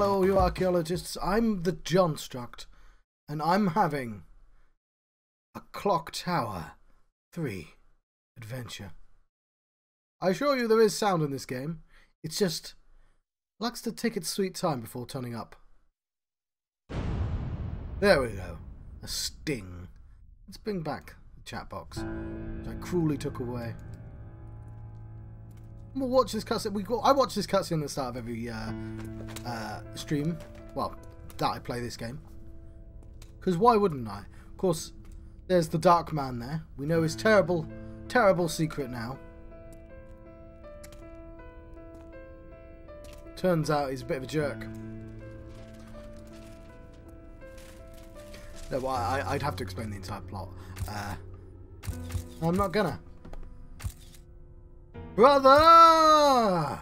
Hello, you archaeologists. I'm the John Struct, and I'm having a Clock Tower 3 adventure. I assure you there is sound in this game. It's just likes to take its sweet time before turning up. There we go. A sting. Let's bring back the chat box, which I cruelly took away. We'll watch this cutscene. I watch this cutscene at the start of every stream. Well, that I play this game. Because why wouldn't I? Of course, there's the Dark Man there. We know his terrible, terrible secret now. Turns out he's a bit of a jerk. No, well, I'd have to explain the entire plot. I'm not gonna. Brother!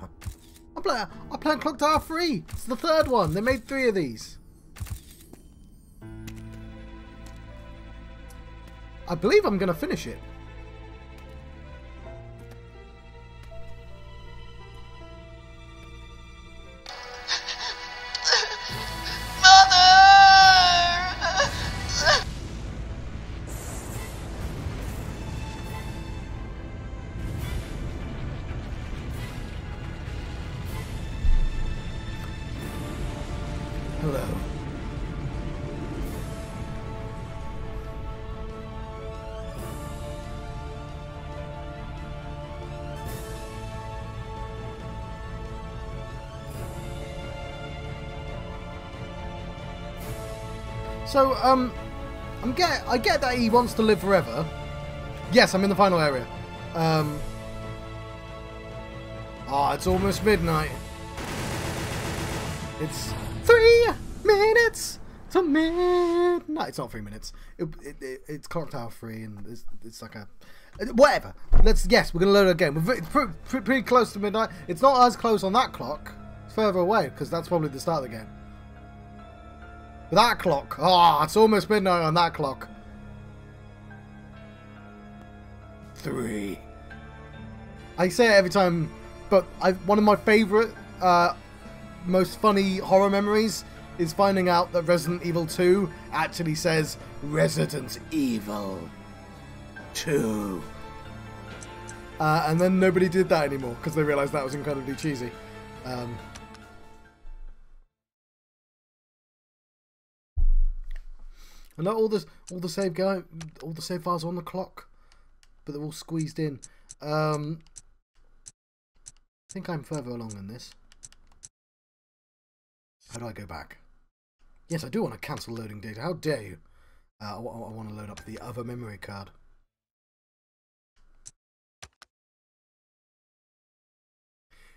I'm playing Clock Tower 3. It's the third one. They made 3 of these. I believe I'm gonna finish it. Hello. So, I get that he wants to live forever. Yes, I'm in the final area. It's almost midnight. It's 3 minutes to midnight. It's not 3 minutes. It's Clock Tower 3, and it's like a whatever. Yes, we're gonna load it again. It's pretty close to midnight. It's not as close on that clock. It's further away because that's probably the start of the game. But that clock, it's almost midnight on that clock. 3. I say it every time, but one of my favourite, most funny horror memories is finding out that Resident Evil 2 actually says Resident Evil 2. And then nobody did that anymore because they realised that was incredibly cheesy. And all the save files are on the clock, but they're all squeezed in. I think I'm further along than this. How do I go back? Yes, I do want to cancel loading data. How dare you? I want to load up the other memory card.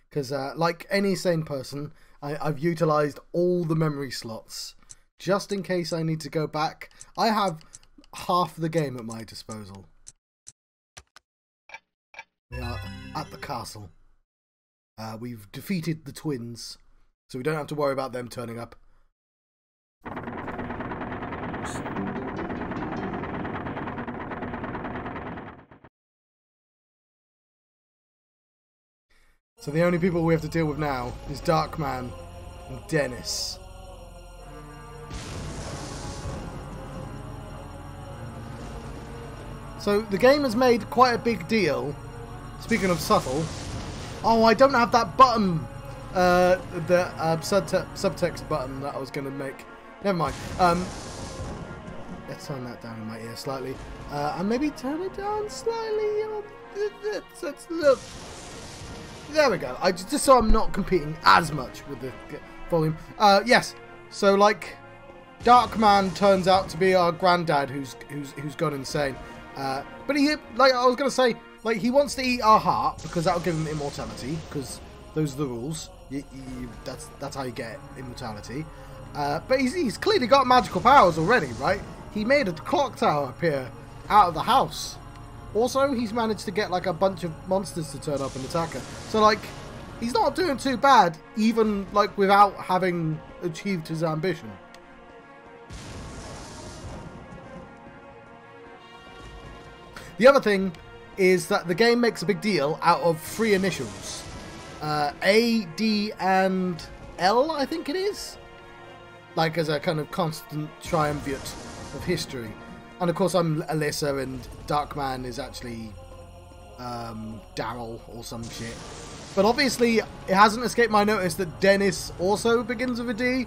Because, like any sane person, I've utilised all the memory slots. Just in case I need to go back. I have half the game at my disposal. We are at the castle. We've defeated the twins, so we don't have to worry about them turning up. So the only people we have to deal with now is Dark Man and Dennis. So the game has made quite a big deal. Speaking of subtle, I don't have that button, the subtext button that I was going to make. Never mind. Let's turn that down in my ear slightly, and maybe turn it down slightly. Let's look. There we go. Just so I'm not competing as much with the volume. Yes. So like, Dark Man turns out to be our granddad who's gone insane. But he, like I was gonna say, like he wants to eat our heart because that'll give him immortality. Because those are the rules. That's how you get immortality. But he's clearly got magical powers already, right? He made a clock tower appear out of the house. Also, he's managed to get like a bunch of monsters to turn up and attack her. So like, he's not doing too bad, even like without having achieved his ambition. The other thing is that the game makes a big deal out of 3 initials. A, D, and L, I think it is. Like as a kind of constant triumvirate of history. And of course I'm Alyssa and Darkman is actually Daryl or some shit. But obviously it hasn't escaped my notice that Dennis also begins with a D.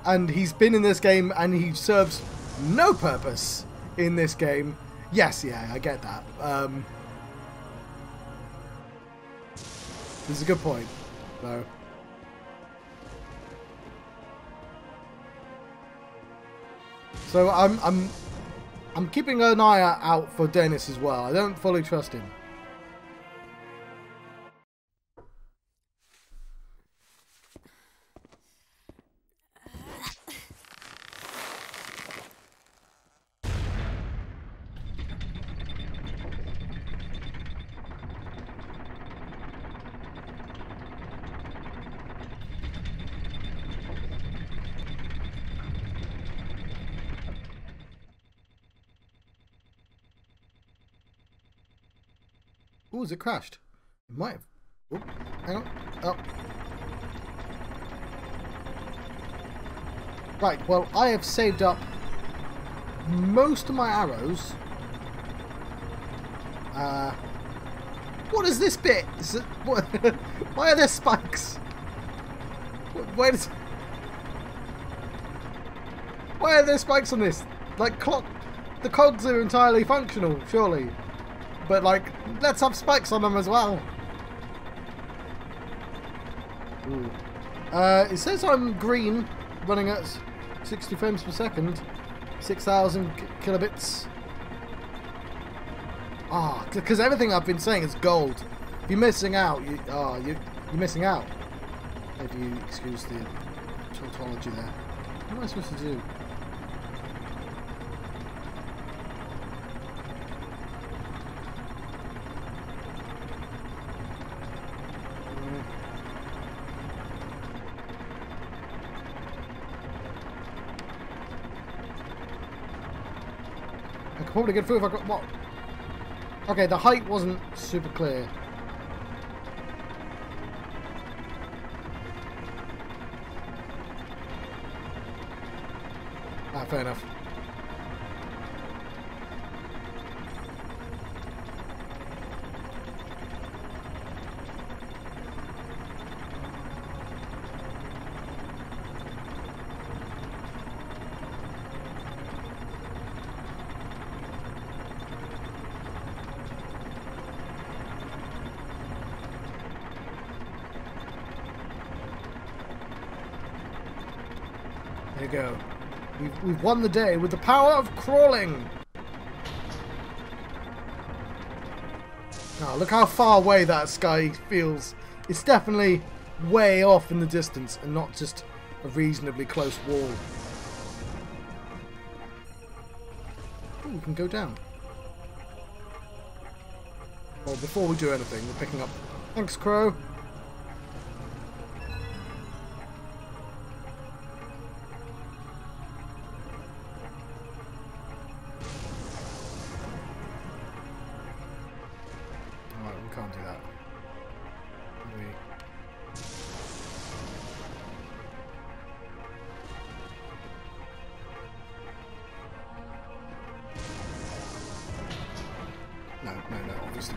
And he's been in this game and he serves no purpose in this game. Yes, yeah, I get that. This is a good point, though. So I'm keeping an eye out for Dennis as well. I don't fully trust him. Oh, has it crashed? It might have. Oh, hang on. Oh. Right, well, I have saved up most of my arrows. What is this bit? Is it, what, why are there spikes? Why are there spikes on this? Like, the cogs are entirely functional, surely. But, like, let's have spikes on them as well. Ooh. It says I'm green, running at 60 frames per second. 6,000 kilobits. Ah, because everything I've been saying is gold. If you're missing out, you're missing out. If you excuse the tautology there. What am I supposed to do? I could probably get through if I got what? Okay, the height wasn't super clear. Ah, fair enough. There you go. We've won the day with the power of crawling. Oh, look how far away that sky feels. It's definitely way off in the distance and not just a reasonably close wall. Oh, we can go down. Well, before we do anything, we're picking up... Thanks, Crow. Can't do that. No, obviously.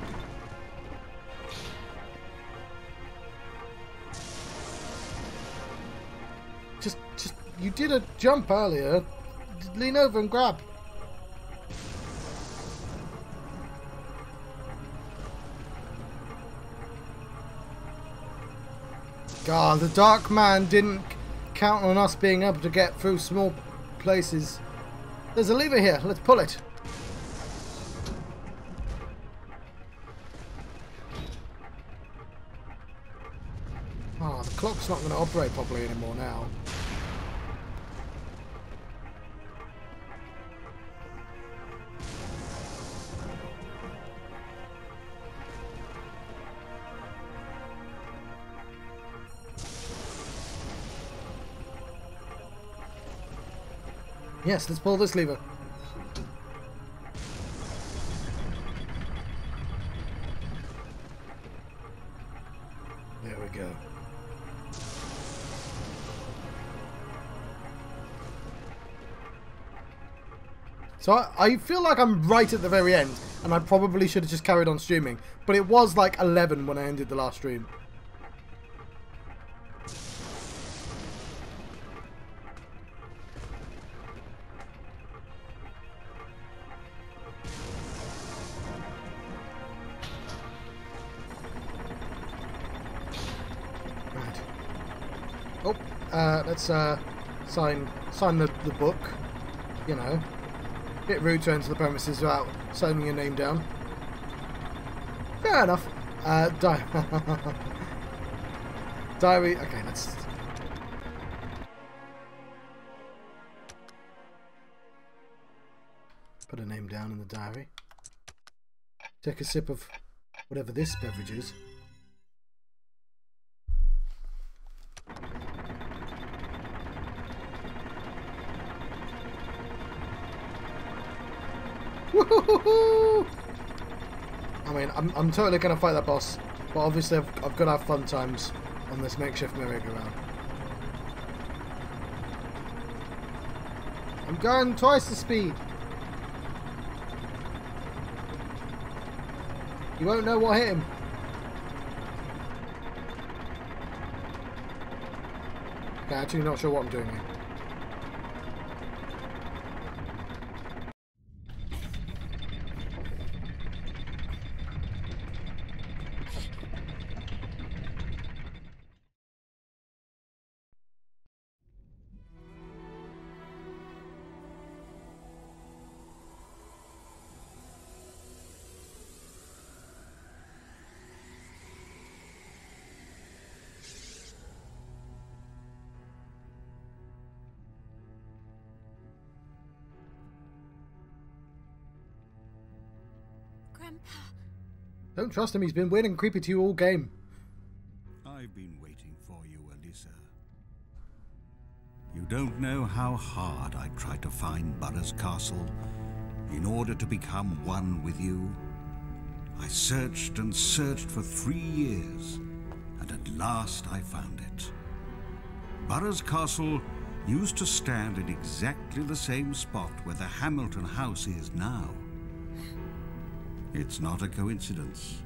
Just, you did a jump earlier. Lean over and grab. God, the Dark Man didn't count on us being able to get through small places. There's a lever here. Let's pull it. Oh, the clock's not going to operate properly anymore now. Yes, let's pull this lever. There we go. So I feel like I'm right at the very end, and I probably should have just carried on streaming. But it was like 11 when I ended the last stream. Right. Oh, let's sign the book. You know, bit rude to enter the premises without signing your name down. Fair enough. Diary. Okay, let's. Put a name down in the diary. Take a sip of whatever this beverage is. Woohoo! I mean, I'm totally gonna fight that boss, but obviously I've got to have fun times on this makeshift merry-go-round. I'm going twice the speed. You won't know what hit him. Okay, actually not sure what I'm doing here. Grandpa. Don't trust him, he's been weird and creepy to you all game. I've been waiting for you, Alyssa. You don't know how hard I tried to find Burroughs Castle in order to become one with you. I searched and searched for 3 years, and at last I found it. Burroughs Castle used to stand in exactly the same spot where the Hamilton house is now. It's not a coincidence.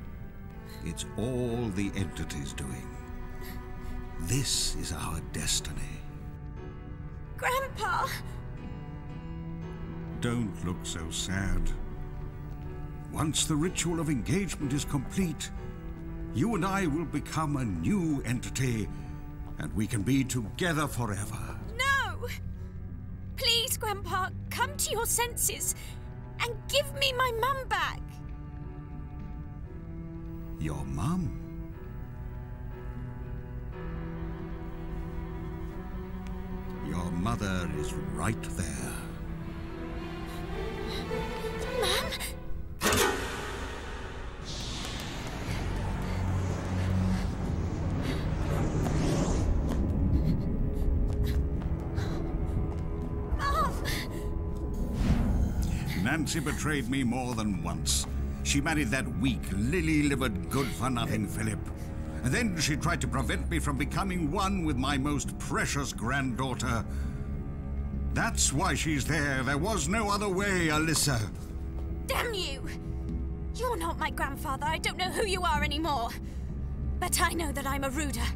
It's all the entity's doing. This is our destiny. Grandpa! Don't look so sad. Once the ritual of engagement is complete, you and I will become a new entity, and we can be together forever. No! Please, Grandpa, come to your senses and give me my mum back. Your mum? Your mother is right there. Mum? Mum! Nancy betrayed me more than once. She married that weak, lily-livered, good-for-nothing Philip. And then she tried to prevent me from becoming one with my most precious granddaughter. That's why she's there. There was no other way, Alyssa. Damn you! You're not my grandfather. I don't know who you are anymore. But I know that I'm a ruder.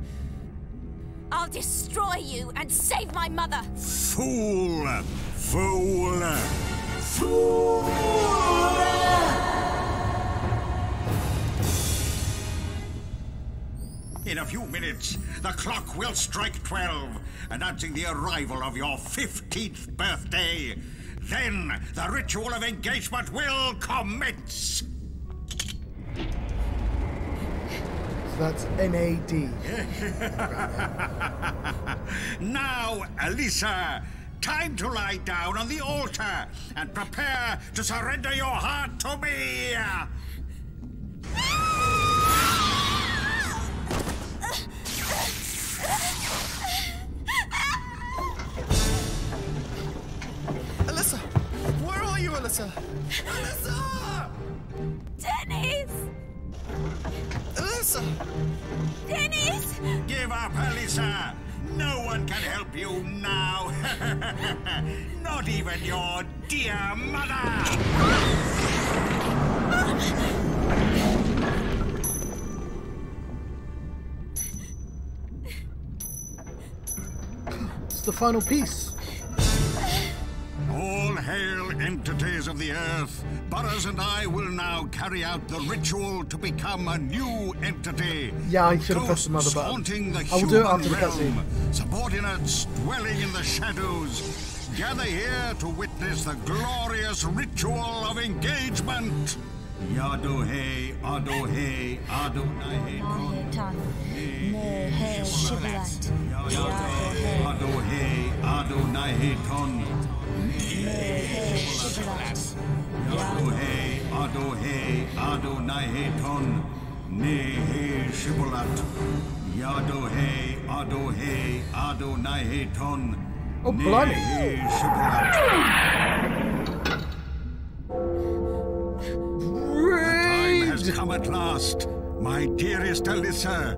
I'll destroy you and save my mother. Fool! Fool! Fool! In a few minutes, the clock will strike 12, announcing the arrival of your 15th birthday. Then, the ritual of engagement will commence. So that's NAD. Now, Alyssa, time to lie down on the altar and prepare to surrender your heart to me. Alyssa! Where are you, Alyssa? Alyssa! Dennis! Alyssa! Dennis! Give up, Alyssa. No one can help you now. Not even your dear mother. It's the final piece. All hail, entities of the earth. Burroughs and I will now carry out the ritual to become a new entity. Yeah, I should have pressed another button. Haunting the I will do it after the human cutscene. realm, subordinates dwelling in the shadows. Gather here to witness the glorious ritual of engagement. Yadohe, Adohe, Adonai Ton. Nehe Shibalat. Adohe, Adonai Ton. Nehe Shibalat. Adohe, Adohe, Adonai Ton. Nehe Shibolat. Yadohe, Adohe, Adonai Ton. Oh, blimey. Nehe Shibolat. Has come at last, my dearest Alyssa.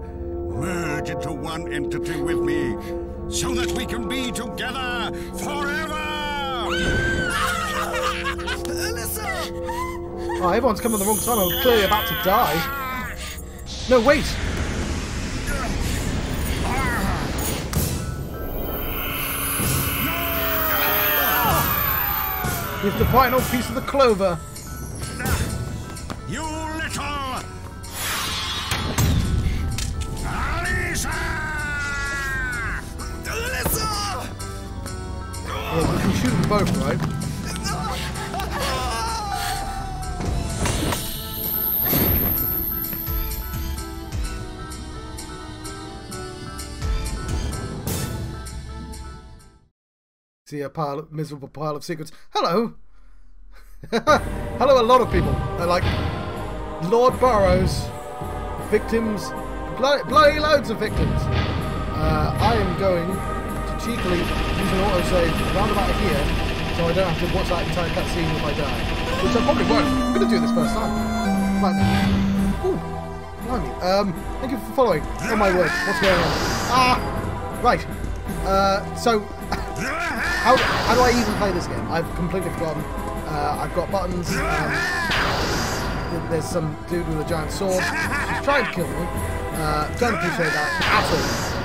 Merge into one entity with me, so that we can be together forever! Alyssa! Oh, everyone's come at the wrong time. I'm clearly about to die. No, wait! With the final piece of the clover. You little... Alyssa! Alyssa! Yeah, we can shoot them both, right? See a miserable pile of secrets. Hello! Hello, a lot of people. Like Lord Burroughs, victims, bloody loads of victims. I am going to cheekily use an autosave around about here, so I don't have to watch that entire cutscene if I die. Which I probably won't. I'm going to do this first time. Right now. Ooh, blimey. Thank you for following. Oh my word, what's going on? Ah! Right. So, how do I even play this game? I've completely forgotten. I've got buttons. There's some dude with a giant sword trying to kill me. Don't appreciate that at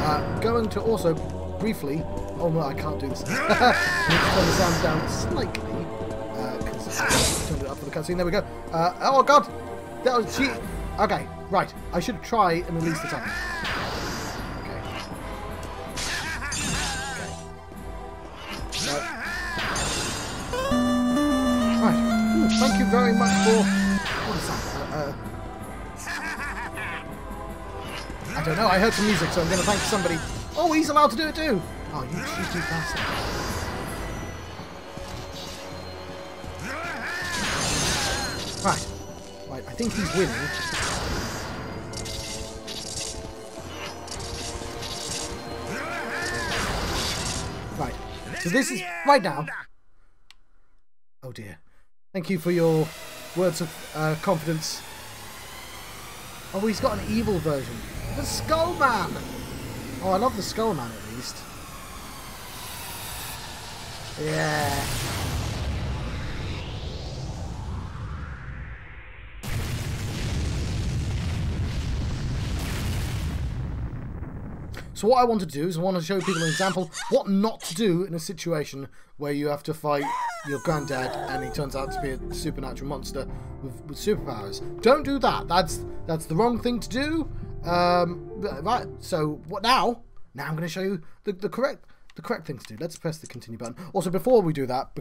all. Going to also briefly. Oh no, I can't do this. I need to turn the sound down slightly because I turned it up for the cutscene. There we go. Oh god, that was cheat. Okay, right. I should try and release the time. Okay. Right. Ooh, thank you very much for... What is that? I don't know, I heard some music, so I'm going to thank somebody. Oh, he's allowed to do it too! Oh, you cheeky bastard. Right. Right, I think he's winning. Right. So this is... Right now... Oh dear. Thank you for your words of confidence. Oh, he's got an evil version. The Skull Man! Oh, I love the Skull Man at least. Yeah. So what I want to do is I want to show people an example what not to do in a situation where you have to fight your granddad and he turns out to be a supernatural monster with superpowers. Don't do that. That's the wrong thing to do. Right. So what now? Now I'm going to show you the correct thing to do. Let's press the continue button. Also, before we do that,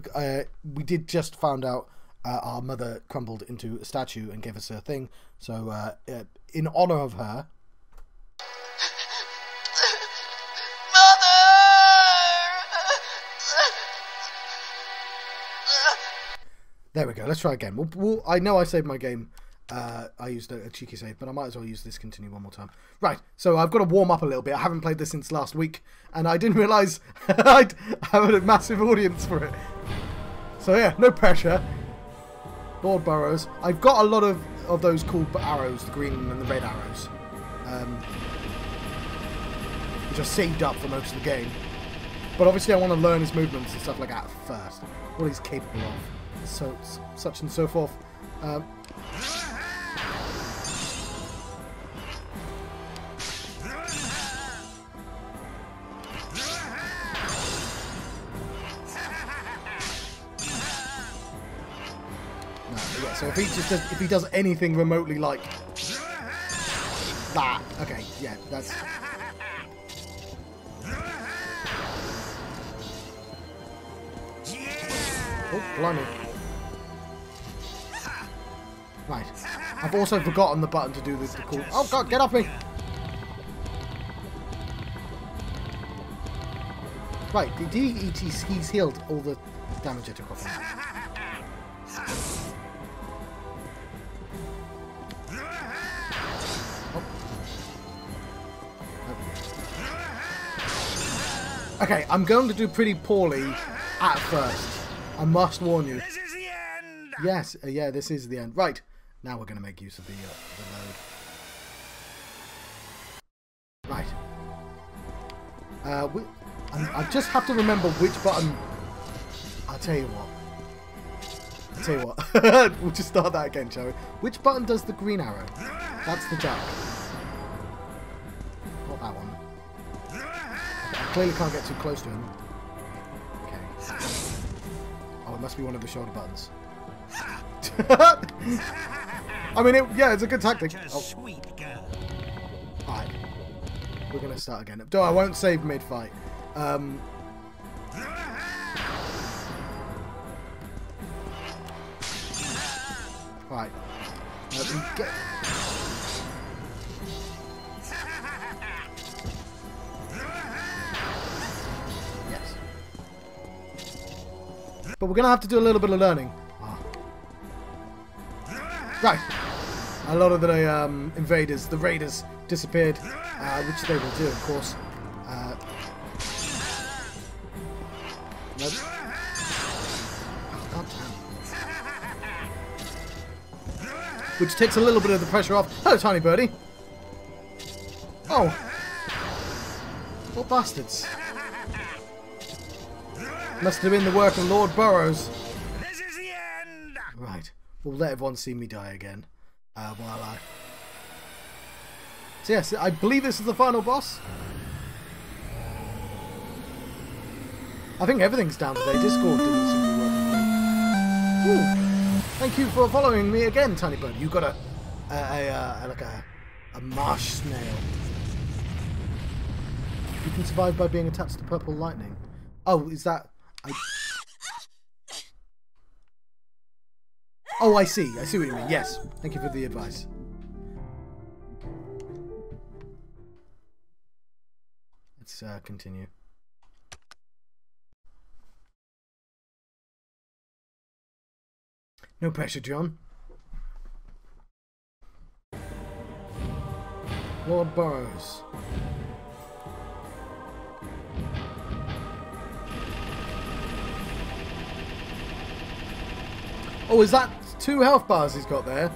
we did just find out our mother crumbled into a statue and gave us a thing. So in honor of her. There we go. Let's try again. I know I saved my game. I used a cheeky save, but I might as well use this continue one more time. Right, so I've got to warm up a little bit. I haven't played this since last week, and I didn't realise I'd have a massive audience for it. So yeah, no pressure. Lord Burroughs. I've got a lot of those cool arrows, the green and the red arrows. which I saved up for most of the game. But obviously I want to learn his movements and stuff like that first. What he's capable of. So, such and so forth. Yeah, so if he does anything remotely like that, okay, yeah, that's... Oh, blimey. Right. I've also forgotten the button to do the cool... Oh, God, get off me! Right, he's healed all the damage I took off him. Okay, I'm going to do pretty poorly at first. I must warn you. This is the end! Yes, yeah, this is the end. Right, now we're going to make use of the load. Right. I just have to remember which button... I'll tell you what. We'll just start that again, shall we? Which button does the green arrow? That's the jack. Not that one. I clearly can't get too close to him. Okay. Oh, it must be one of the shoulder buttons. I mean, yeah, it's a good tactic. Oh. Sweet girl. Alright. We're going to start again. I won't save mid-fight. Right. Let me get... Yes. But we're going to have to do a little bit of learning. Oh. Right. A lot of the invaders, the raiders, disappeared, which they will do, of course. Nope. Oh, God damn. Which takes a little bit of the pressure off. Hello, tiny birdie. Oh. What bastards. Must have been the work of Lord Burroughs. This is the end! Right. We'll let everyone see me die again. While I... So yes, I believe this is the final boss. I think everything's down today. Discord didn't seem to be working. Ooh. Thank you for following me again, Tiny Bird. You got a marsh snail. You can survive by being attached to purple lightning. Oh, is that... Oh, I see. I see what you mean. Yes. Thank you for the advice. Let's continue. No pressure, John. Lord Burroughs. Oh, is that 2 health bars he's got there?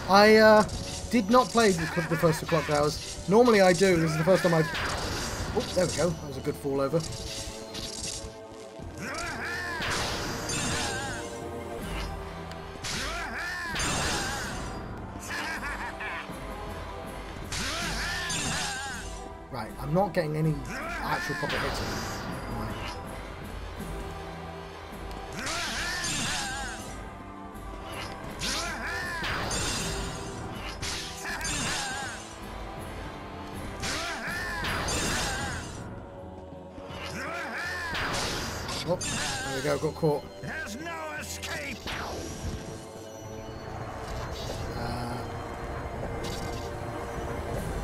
I did not play the first two clock towers. Normally I do. This is the first time I've... Oh, there we go. That was a good fall over. Right, I'm not getting any actual proper hits on him. Right. Oh, there we go, got caught. There's no escape.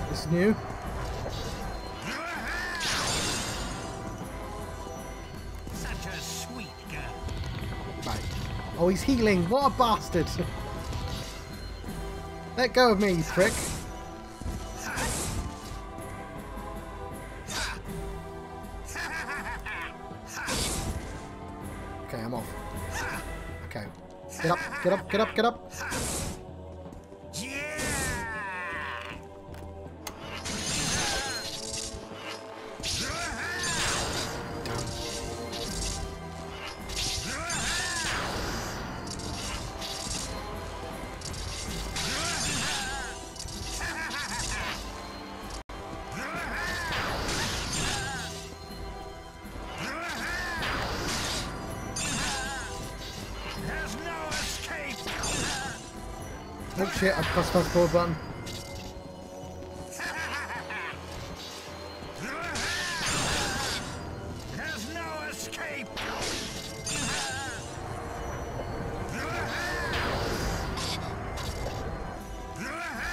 This is new. Such a sweet girl. Right. Oh, he's healing. What a bastard. Let go of me, you prick. Okay, I'm off. Okay. Get up, get up, get up, get up. Oh shit, I pressed the forward button. There's no escape.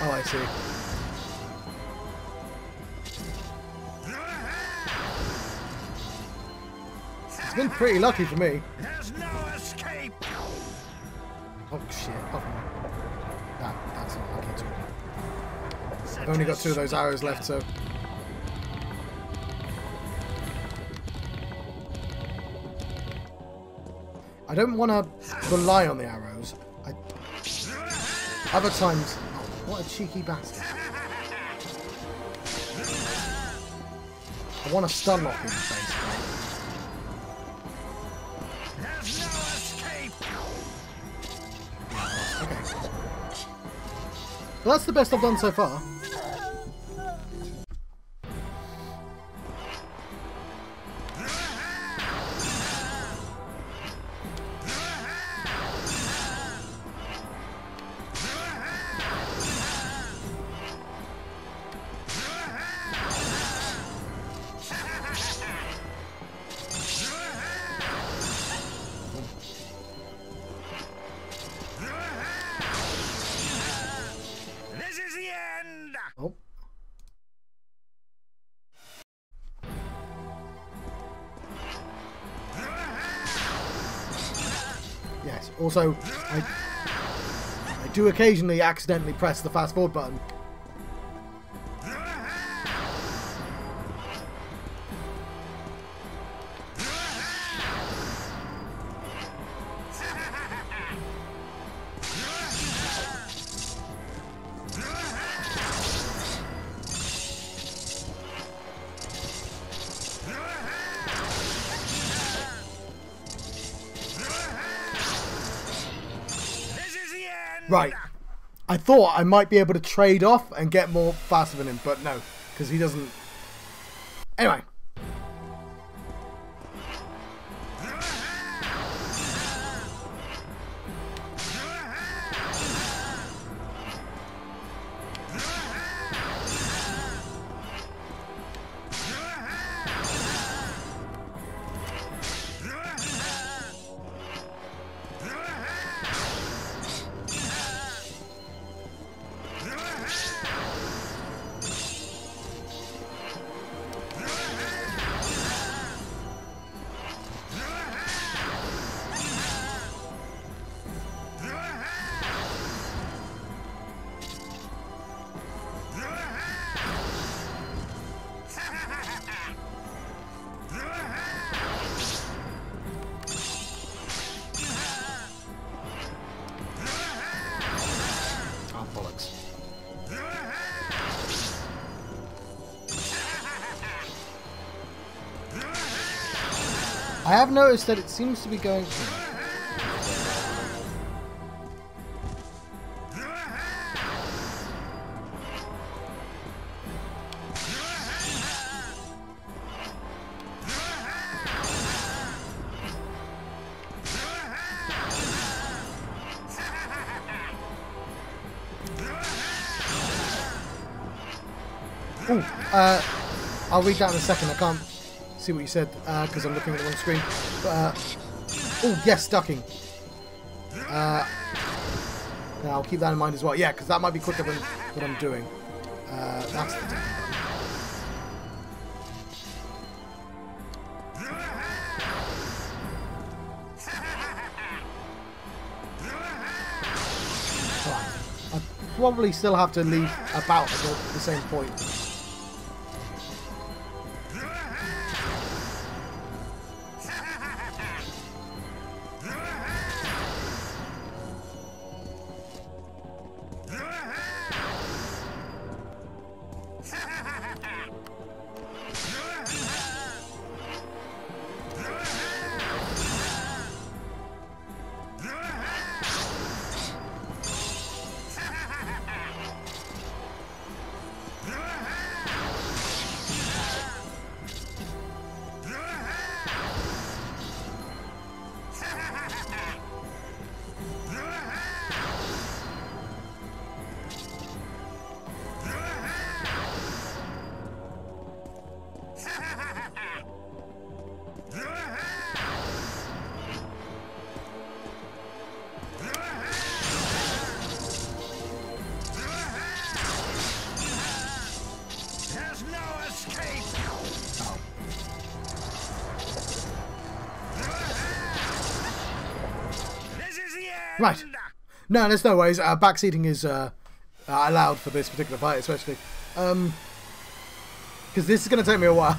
Oh, I see. It's been pretty lucky for me. There's no escape. Oh shit. Oh. That's not lucky at all. I've only got 2 of those arrows left, so... I don't want to rely on the arrows. Other times... Oh, what a cheeky bastard. I want to stun lock him, basically. There's no escape. Okay. Well, that's the best I've done so far. This is the end. Oh. Yes, also, I do occasionally accidentally press the fast forward button. Right. I thought I might be able to trade off and get more faster than him, but no, because he doesn't. Anyway. I have noticed that it seems to be going... Ooh, I'll read that in a second. I can't see what you said, because I'm looking at the wrong screen. But, oh, yes, ducking. Now, I'll keep that in mind as well. Yeah, because that might be quicker than what I'm doing. That's the ducking button. Probably still have to leave about the same point. Right. No, there's no worries. Backseating is allowed for this particular fight, especially. Because this is going to take me a while.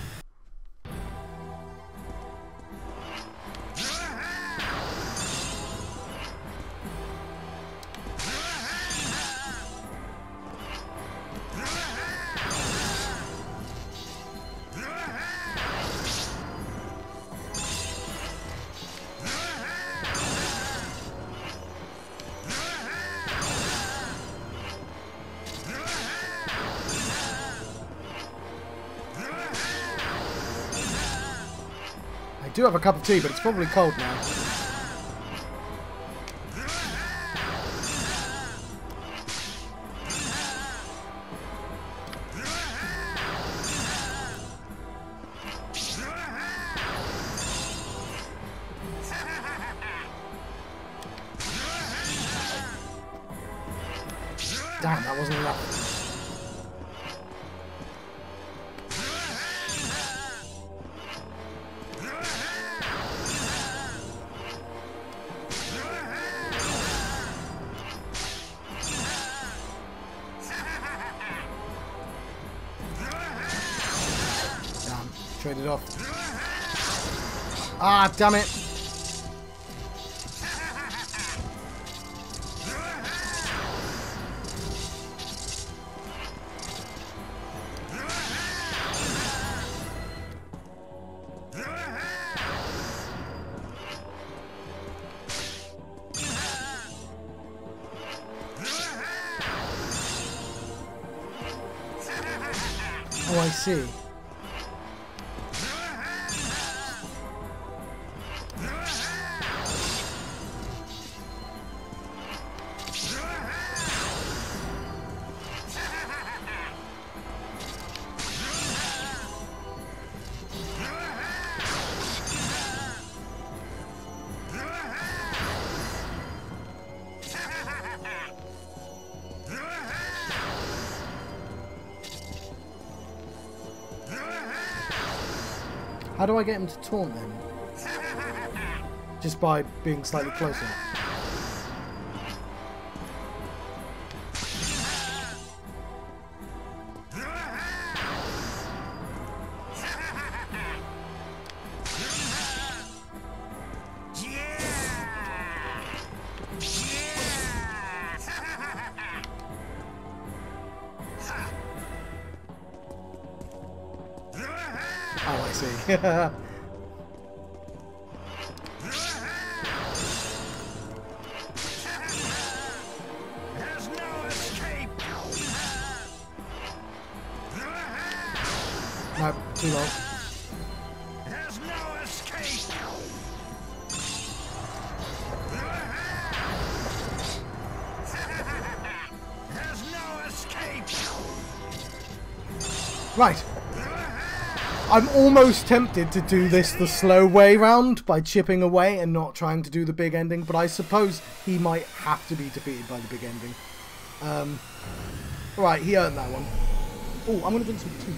I do have a cup of tea, but it's probably cold now. Damn, that wasn't enough. Traded off. Ah, damn it. Oh, I see. How do I get him to taunt then? Just by being slightly closer. Oh, I see. There's no escape. No, too long. There's no escape. There's no escape. Right. I'm almost tempted to do this the slow way round by chipping away and not trying to do the big ending, but I suppose he might have to be defeated by the big ending. Right, he earned that one. Oh, I'm going to drink some tea.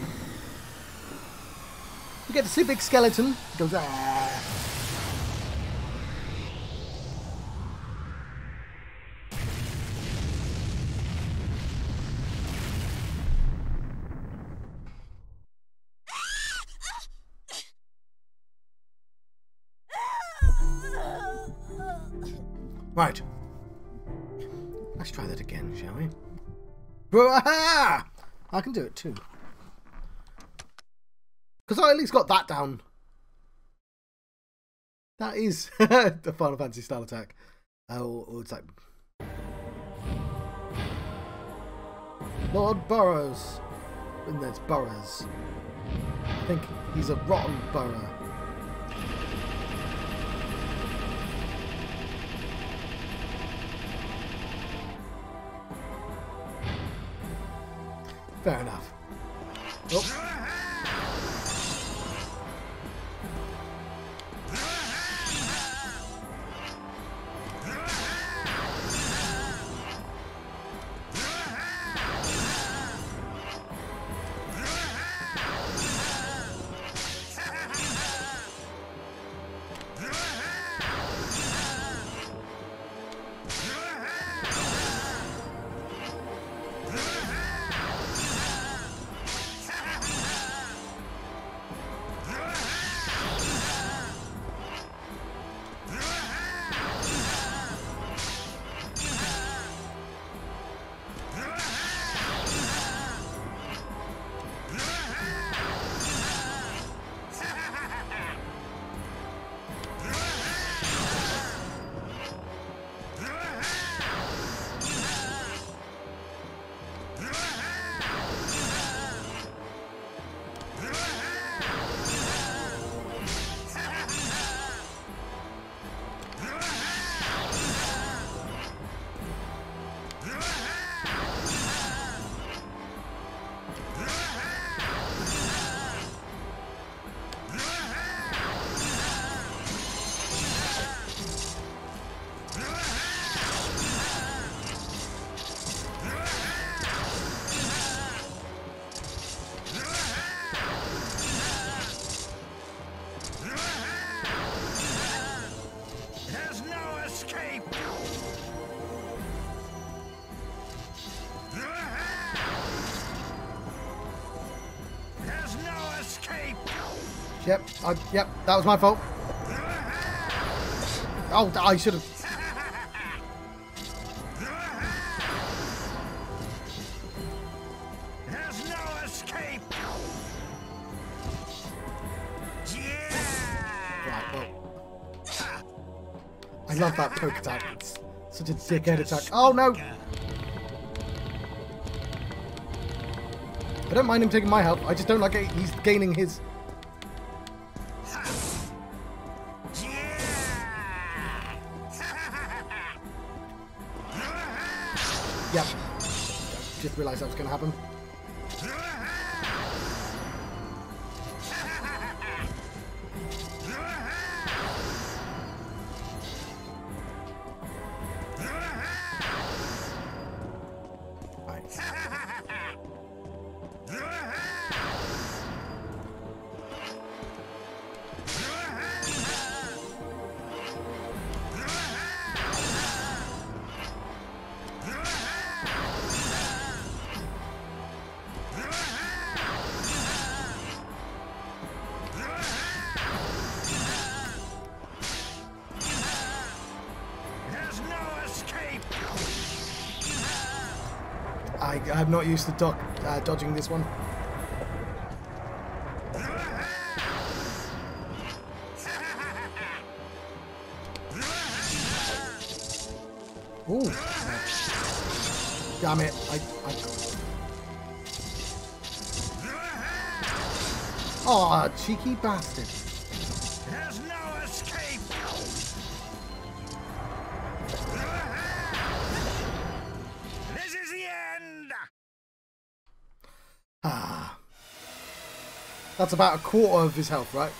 We get to see Big Skeleton. He goes, ah. Right. Let's try that again, shall we? I can do it too. Because I at least got that down. That is the Final Fantasy style attack. Or it's like Lord Burroughs. And there's Burroughs. I think he's a rotten borough. Fair enough. Oh. Yep, that was my fault. Oh, I should have. There's no escape. Right, well. I love that poke attack. It's such a dickhead attack. Oh no! I don't mind him taking my health. I just don't like it. He's gaining his. Yep. Just realised that was going to happen. I'm not used to dodging this one. Ooh. Damn it. Oh, cheeky bastard. There's no escape. This is the end. That's about a quarter of his health, right?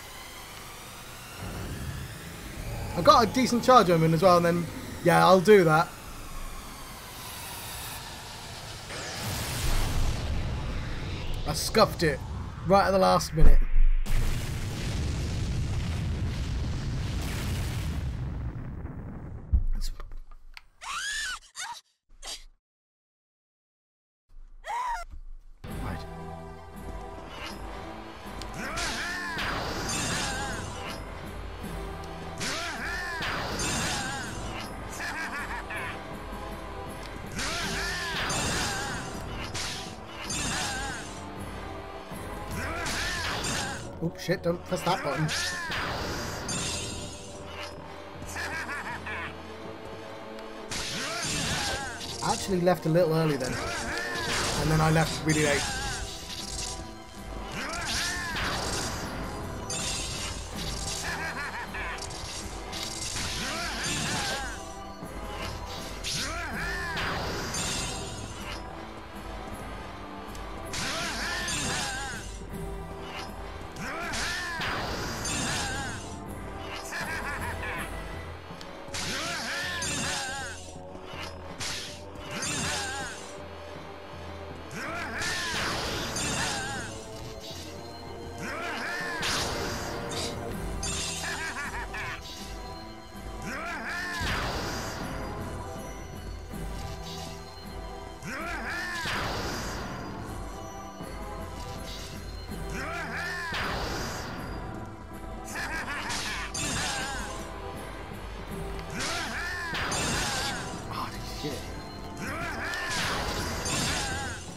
I got a decent charge on him as well, and then, yeah, I'll do that. I scuffed it right at the last minute. Right. Oh shit, don't press that button. I actually left a little early then. And then I left really late.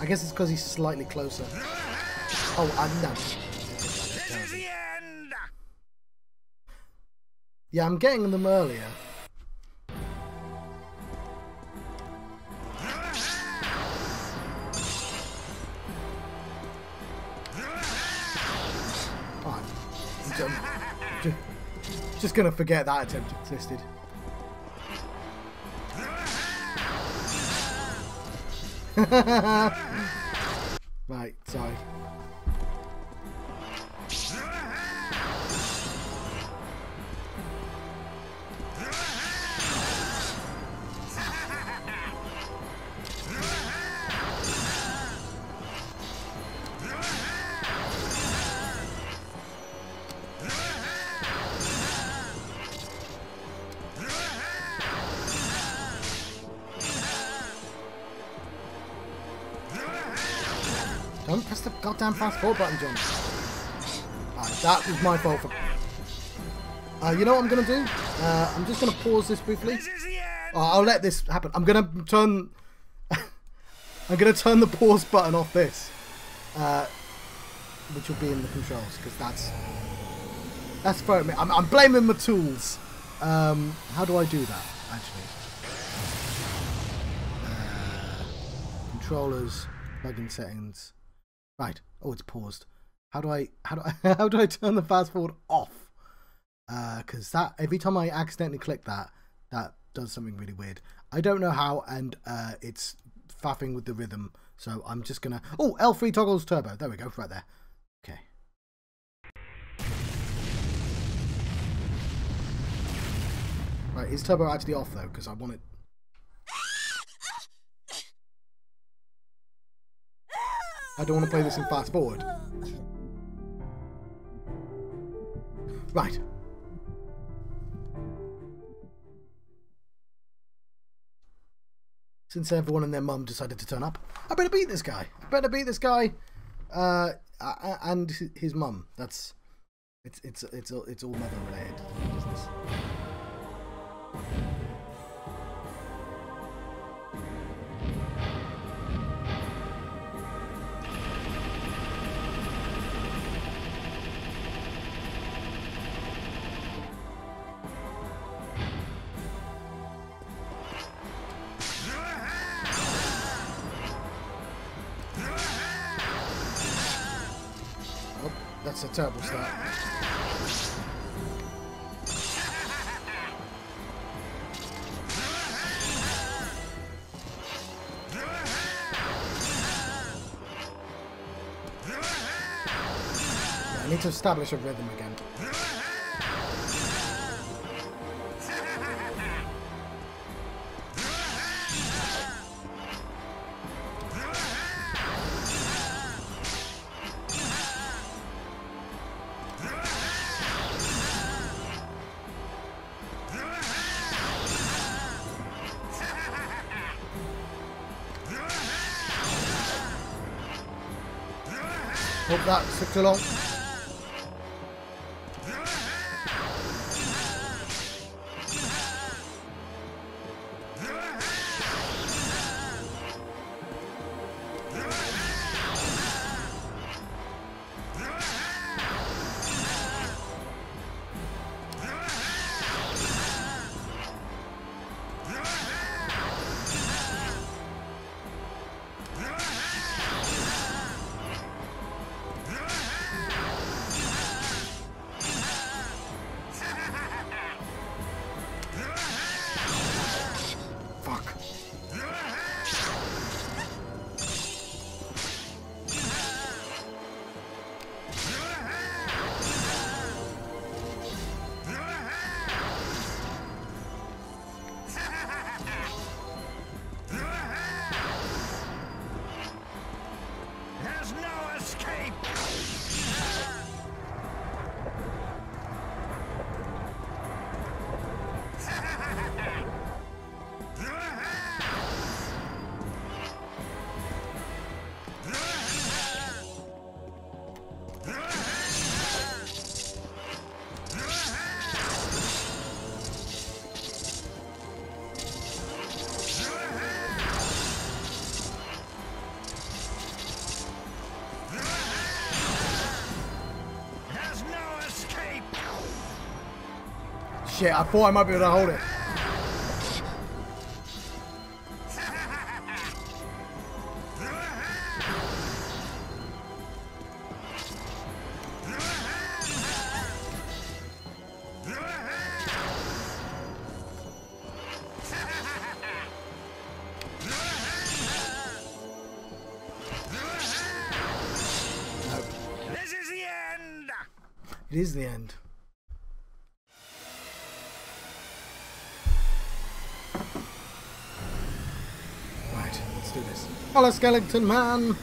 I guess it's because he's slightly closer. Oh, no. This is the end. Yeah, I'm getting them earlier. Fine. Just gonna forget that attempt existed. Right, sorry. Don't press the goddamn fast forward button, John. Alright, that was my fault. You know what I'm going to do? I'm just going to pause this briefly. I'll let this happen. I'm going to turn... I'm going to turn the pause button off this. Which will be in the controls, because that's throwing me. I'm blaming my tools. How do I do that, actually? Controllers, plugin settings... Right. Oh, it's paused. How do I turn the fast forward off? Because that every time I accidentally click that does something really weird. I don't know how, and it's faffing with the rhythm. So I'm just gonna. Oh, L3 toggles turbo. There we go. Right there. Okay. Right. Is turbo actually off though? Because I want it. I don't want to play this in fast forward. Right. Since everyone and their mum decided to turn up, I better beat this guy. I better beat this guy, and his mum. That's it's all mother related business. That's a terrible start. need to establish a rhythm again. Hope that took too long. Shit, I thought I might be able to hold it. This is the end. It is the end. Right, let's do this. Hello, Skeleton Man!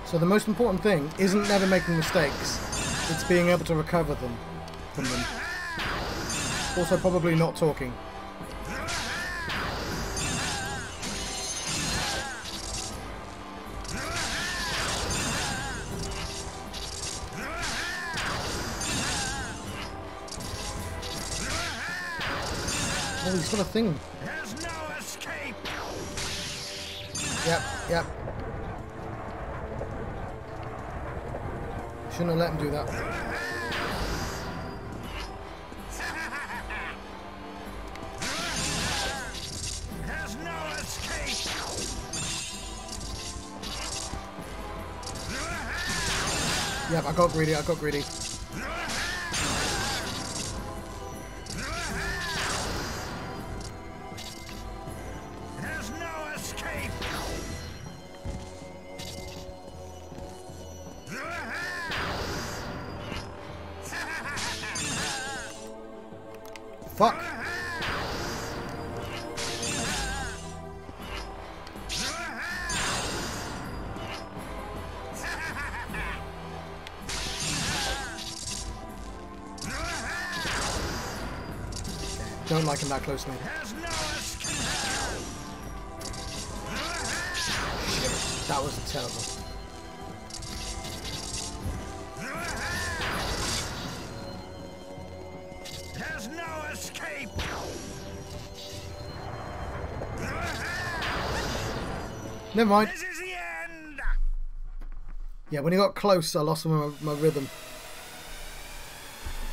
So the most important thing isn't never making mistakes, it's being able to recover them from them. Also probably not talking. Oh, he's got a thing. There's no escape. Yep, yep. Shouldn't have let him do that. There's no escape. Yep, I got greedy, I got greedy. There's no escape. Fuck. Don't like him that close to me. There's no escape. Shit, that was terrible. There's no escape. Never mind. This is the end. Yeah, when he got close, I lost my rhythm.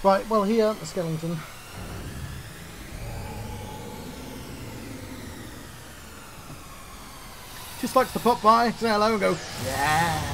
Right, well, here, the skeleton. Just likes to pop by, say hello, and go, yeah.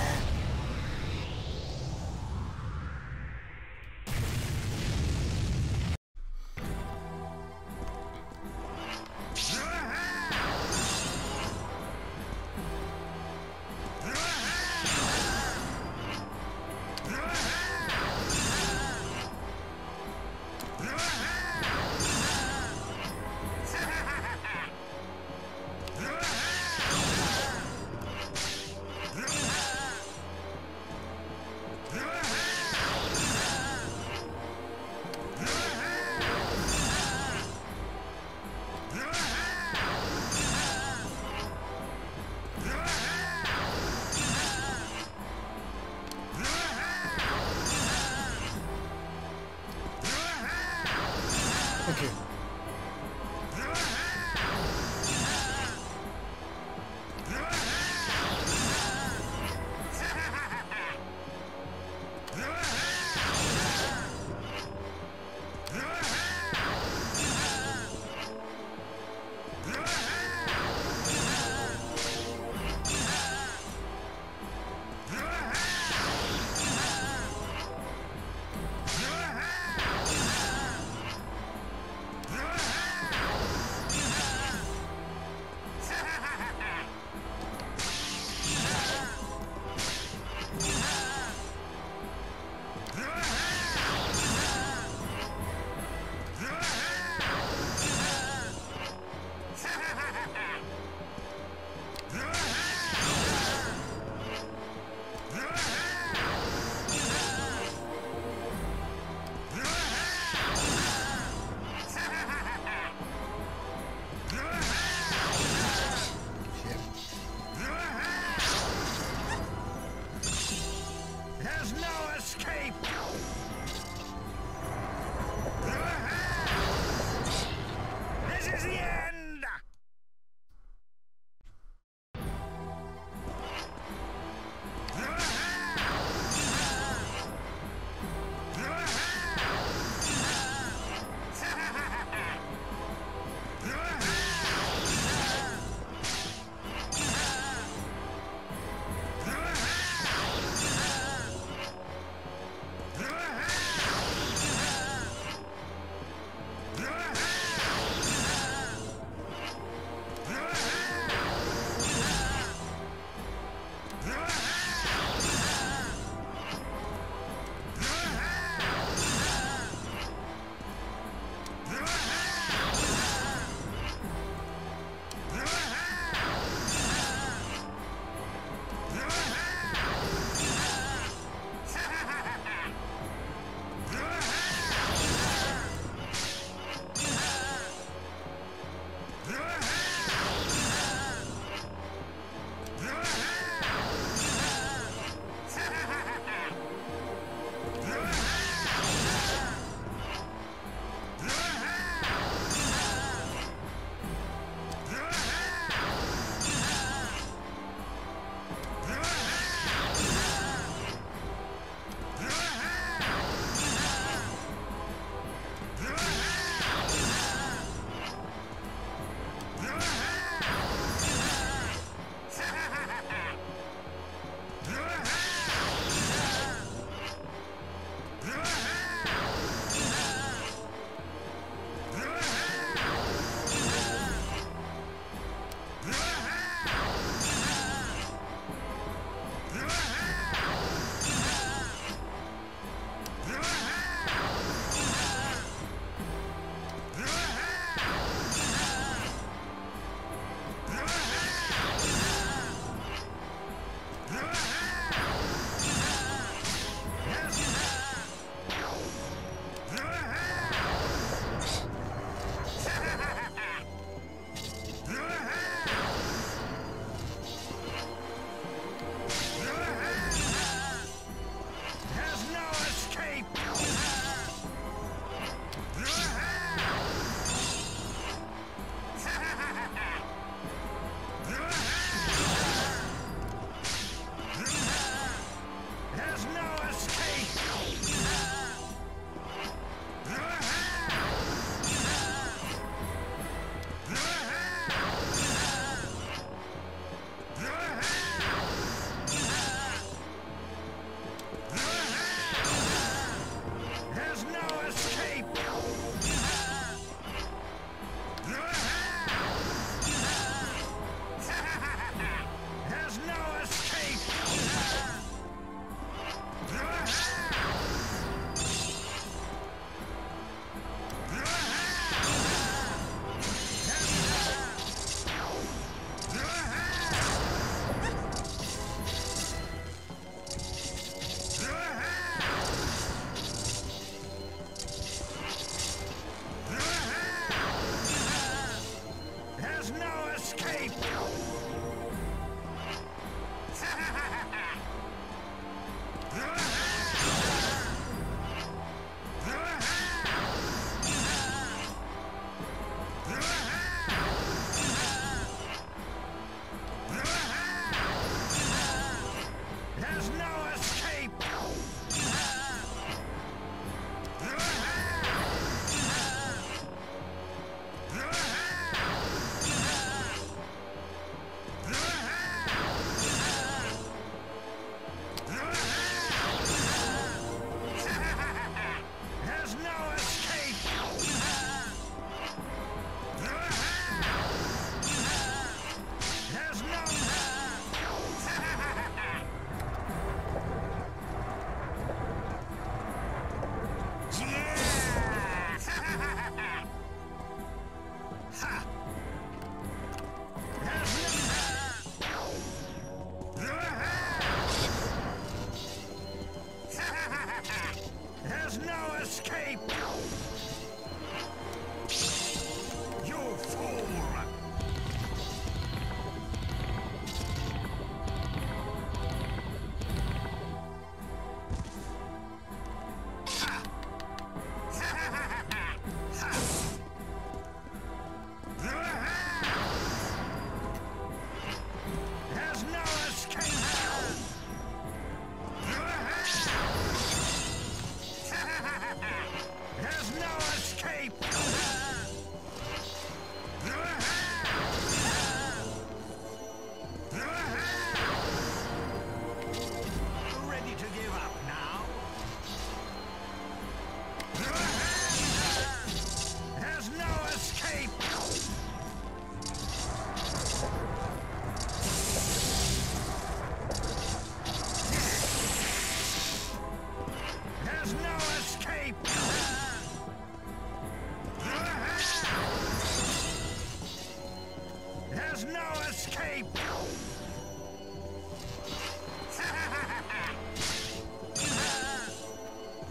There's no escape!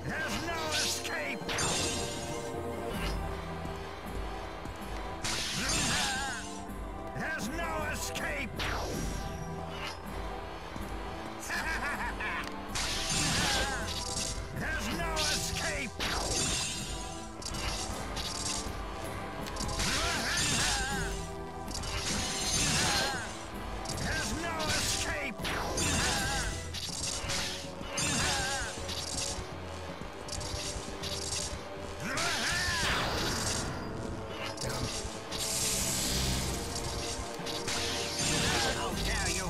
There's no escape! There's no escape! There's no escape! There's no escape! How dare you!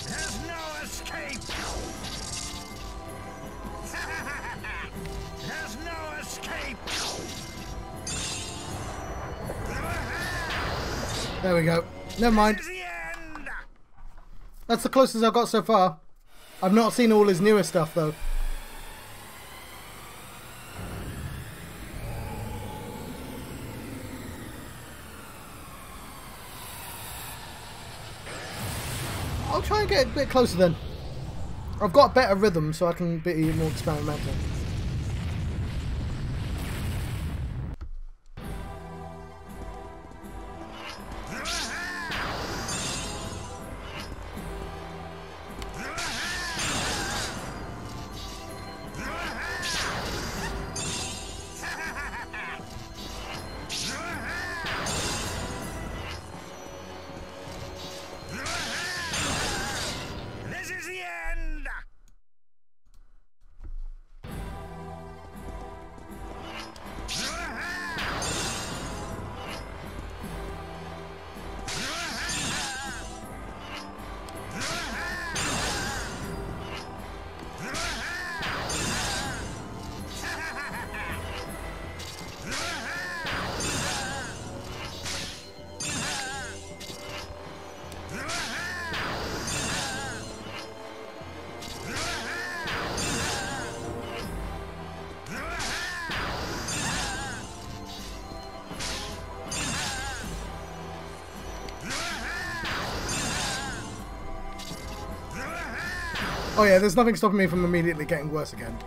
There's no escape! There's no escape! There we go. Never mind. This is the end! That's the closest I've got so far. I've not seen all his newer stuff though. I'll try and get a bit closer then. I've got a better rhythm so I can be more experimental. This is the end! Oh yeah, there's nothing stopping me from immediately getting worse again.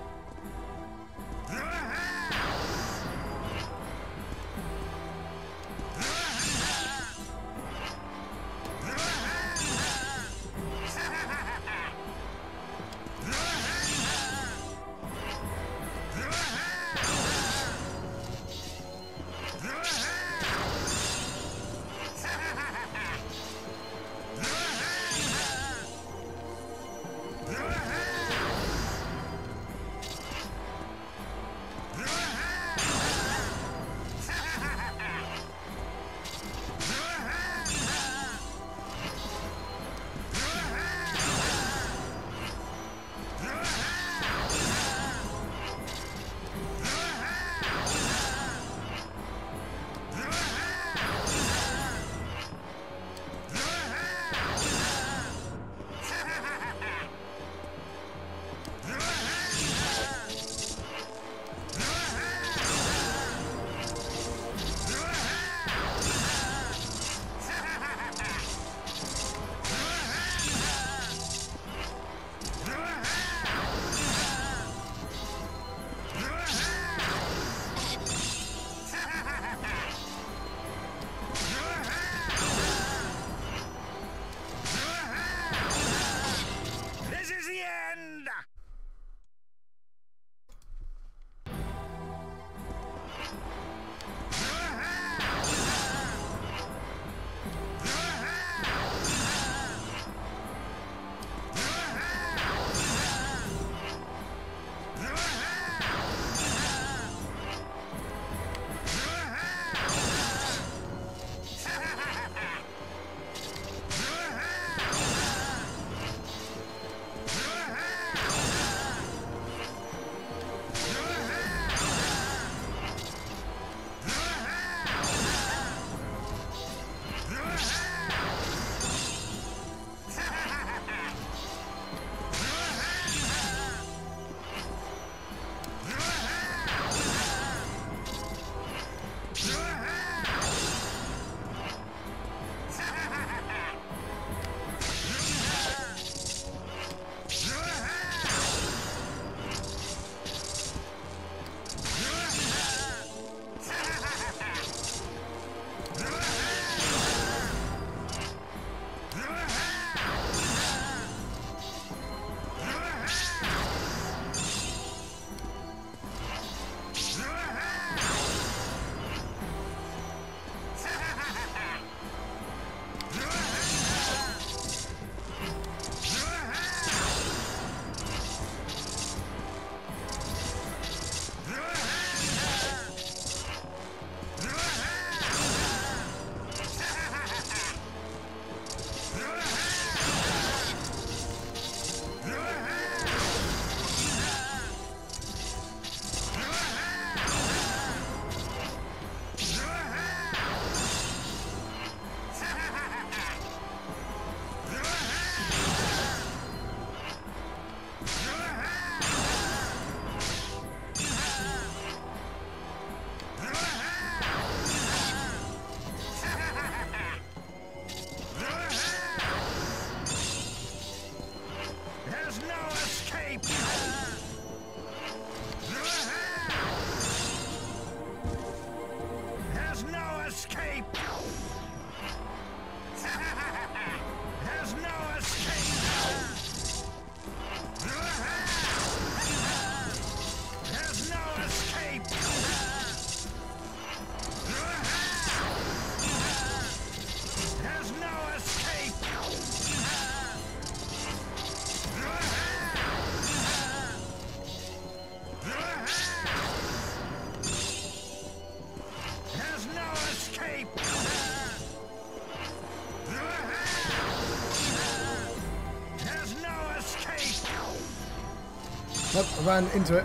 Nope, I ran into it.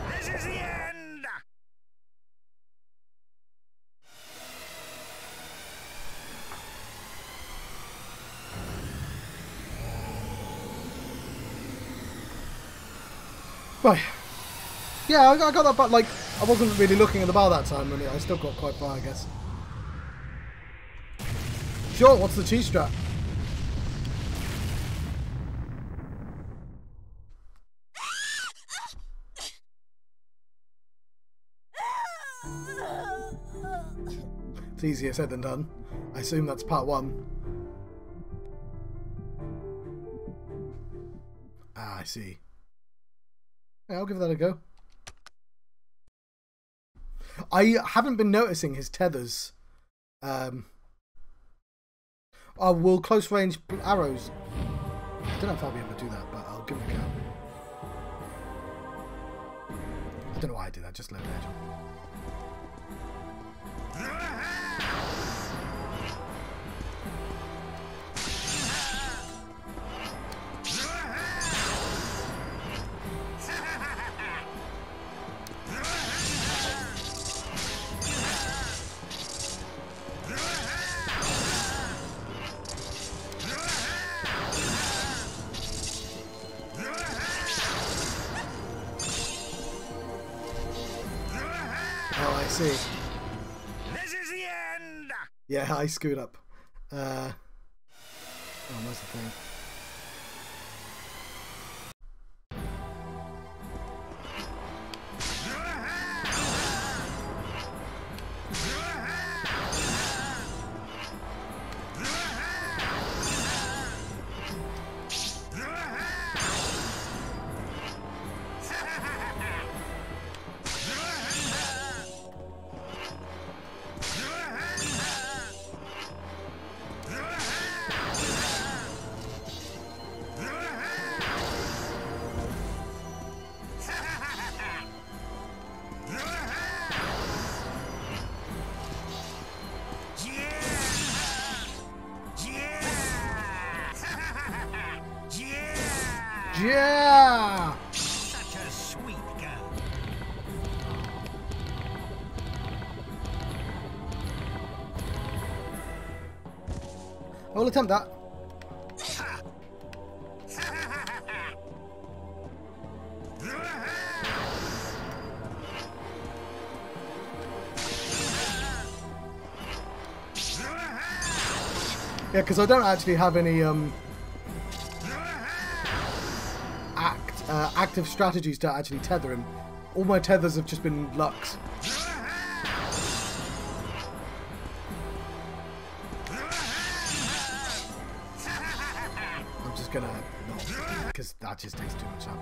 This is the end! Right. Yeah, I got that, but like, I wasn't really looking at the bar that time, and I still got quite far, I guess. Sure, what's the cheese strap? It's easier said than done. I assume that's part 1. Ah, I see. Yeah, I'll give that a go. I haven't been noticing his tethers. Oh, will close range arrows. I don't know if I'll be able to do that, but I'll give it a go. I don't know why I did that, just let it edge. See. This is the end! Yeah, I screwed up. Oh, that's the thing. Yeah! Such a sweet girl. I will attempt that. Yeah, because I don't actually have any active strategies to actually tether him. All my tethers have just been lucks. I'm just gonna not, because that just takes too much time.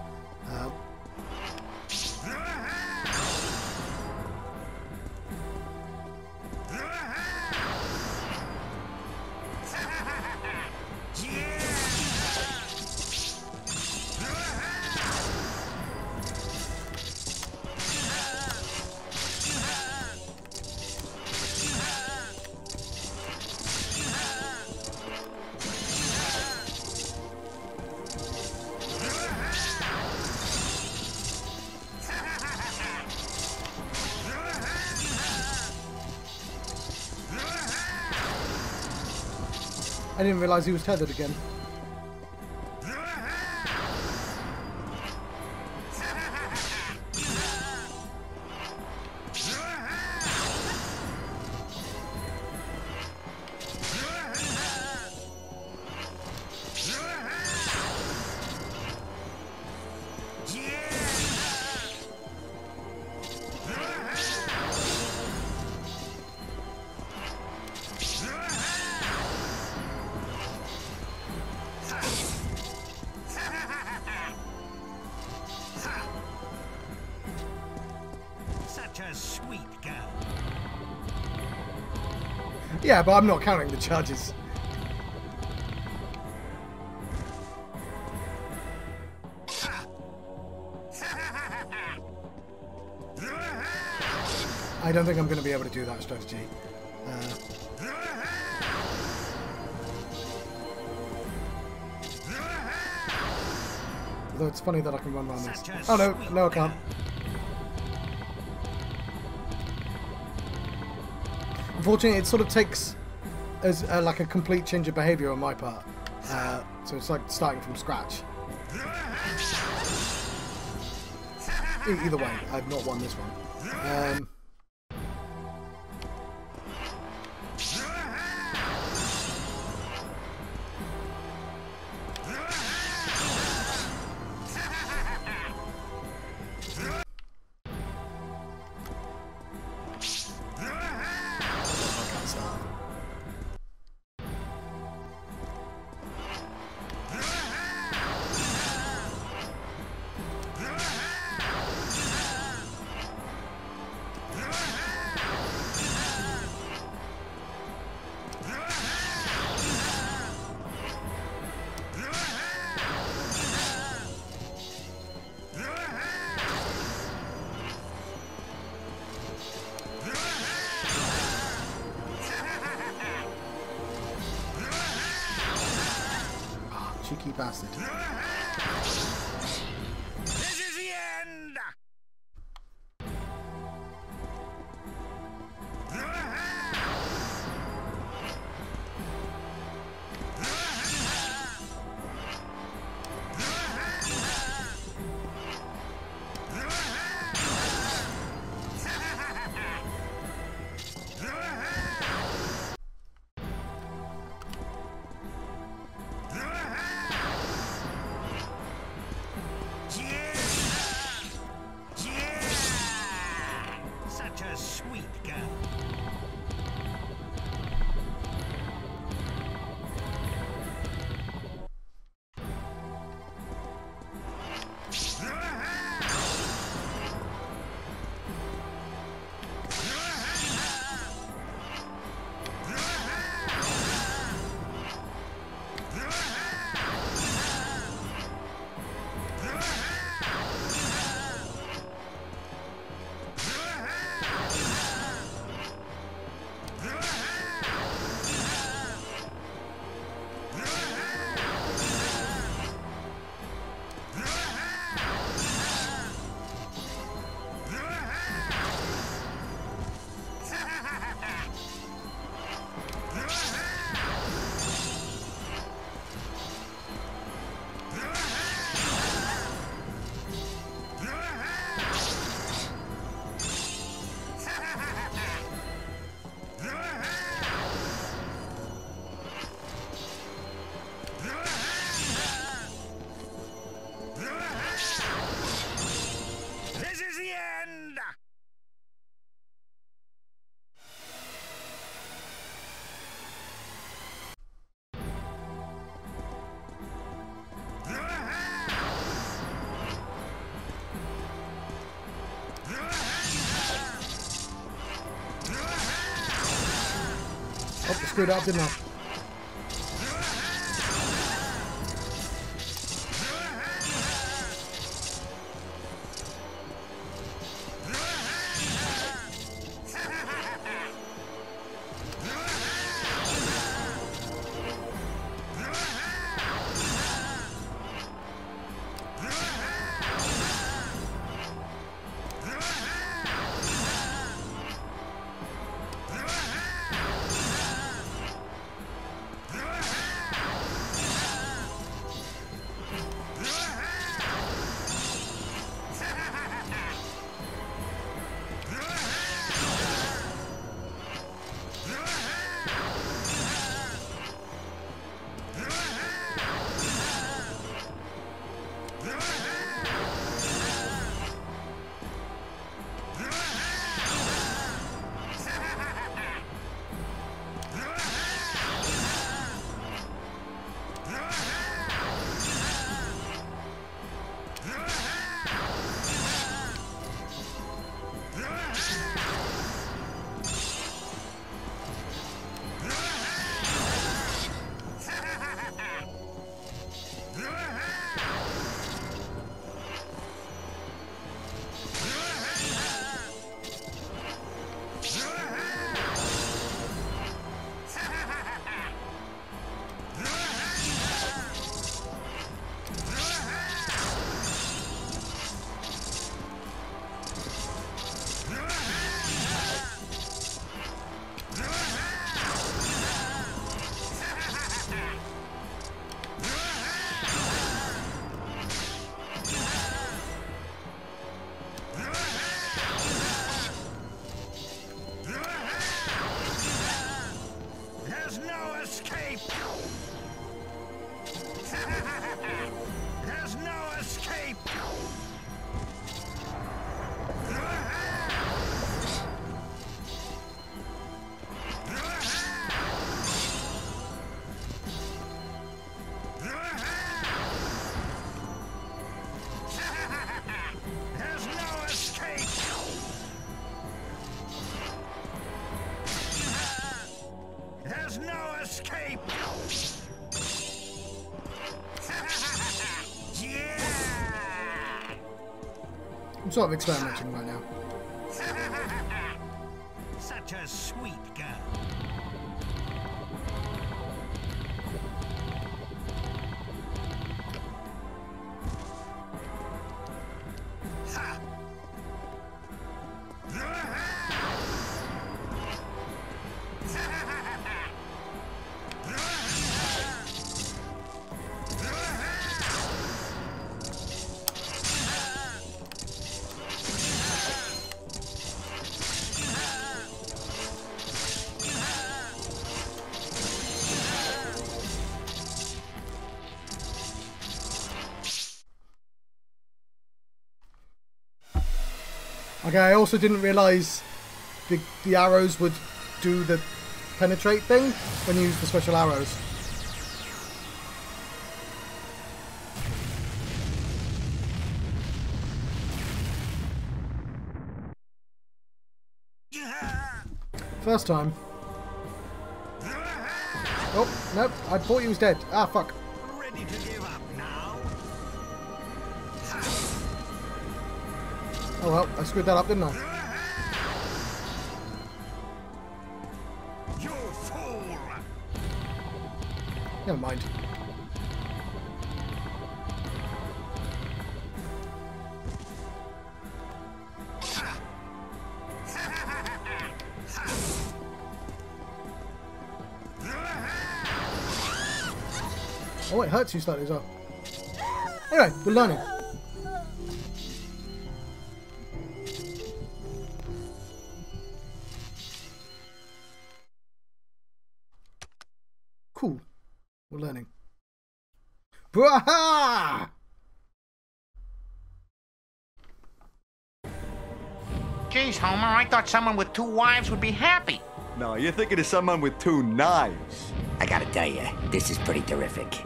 I didn't realise he was tethered again. Yeah, but I'm not counting the charges. I don't think I'm going to be able to do that strategy. Although it's funny that I can run around this. Such a Oh no, sweet no I can't. Unfortunately, it sort of takes as like a complete change of behaviour on my part. So it's like starting from scratch. Either way, I've not won this one. Cheeky bastard. This is the end! Such a sweet girl. This is the end! Oh, I screwed up, didn't I? There's no escape! There's no escape! There's no escape! There's no escape! Yeah! I'm sort of experimenting right now. Such a sweet girl. Ha! Okay, I also didn't realise the arrows would do the penetrate thing when you use the special arrows. First time. Oh, nope, I thought he was dead. Ah, fuck. Ready to give up now? Oh well, I screwed that up, didn't I? You fool! Never mind. Oh, it hurts you slightly as well. Anyway, we're learning. Cool. We're learning. Bwaha! Jeez, Homer, I thought someone with 2 wives would be happy. No, you're thinking of someone with 2 knives. I gotta tell you, this is pretty terrific.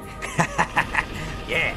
Yeah.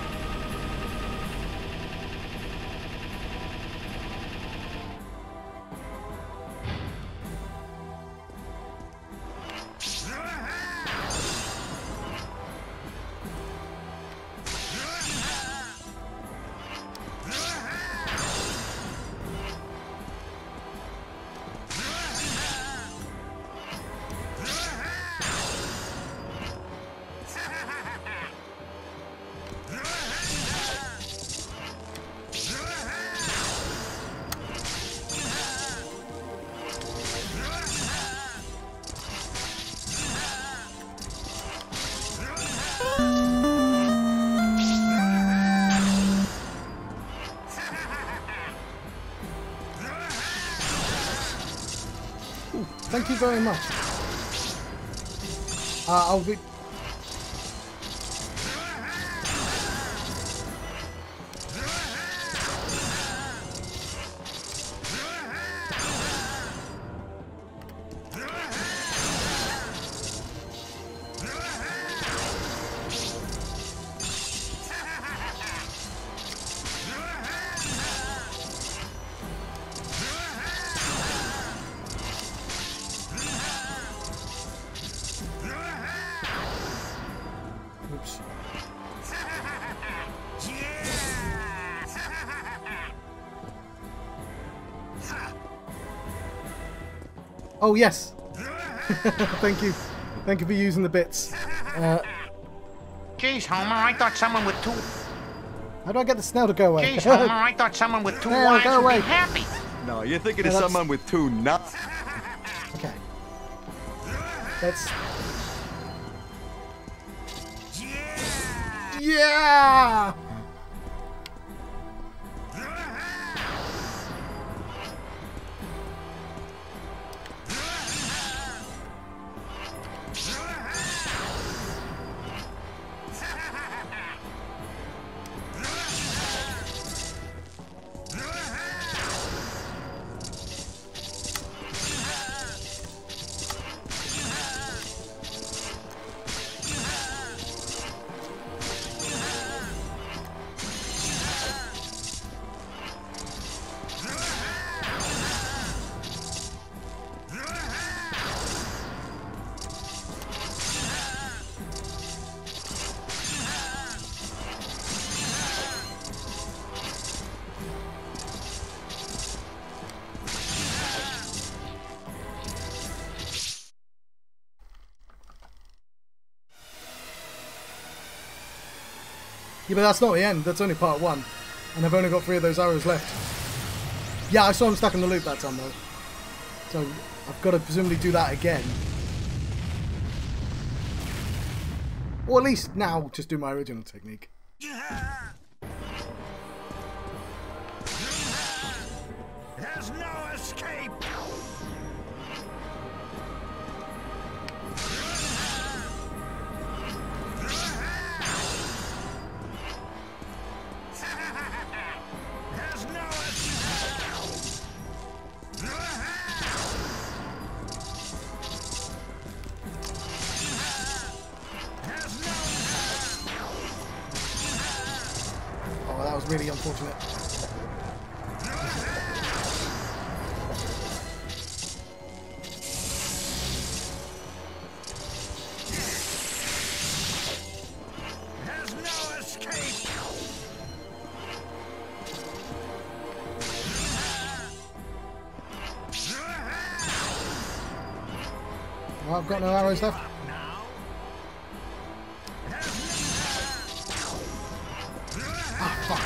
Thank you very much. I'll be... Oops. Oh, yes. Thank you. Thank you for using the bits. Jeez, Homer, I thought someone with 2... How do I get the snail to go away? Jeez, Homer, I thought someone with 2 Snail, wives go would away. be happy. No, you're thinking of that's- someone with 2 knives. Okay. Let's... Yeah! Yeah, but that's not the end. That's only part 1. And I've only got 3 of those arrows left. Yeah, I saw him stuck in the loop that time, though. So I've got to presumably do that again. Or at least now, just do my original technique. There's no escape. There's no Oh, that was really unfortunate. There's no escape. Well, I've got no arrows left. Ah, fuck.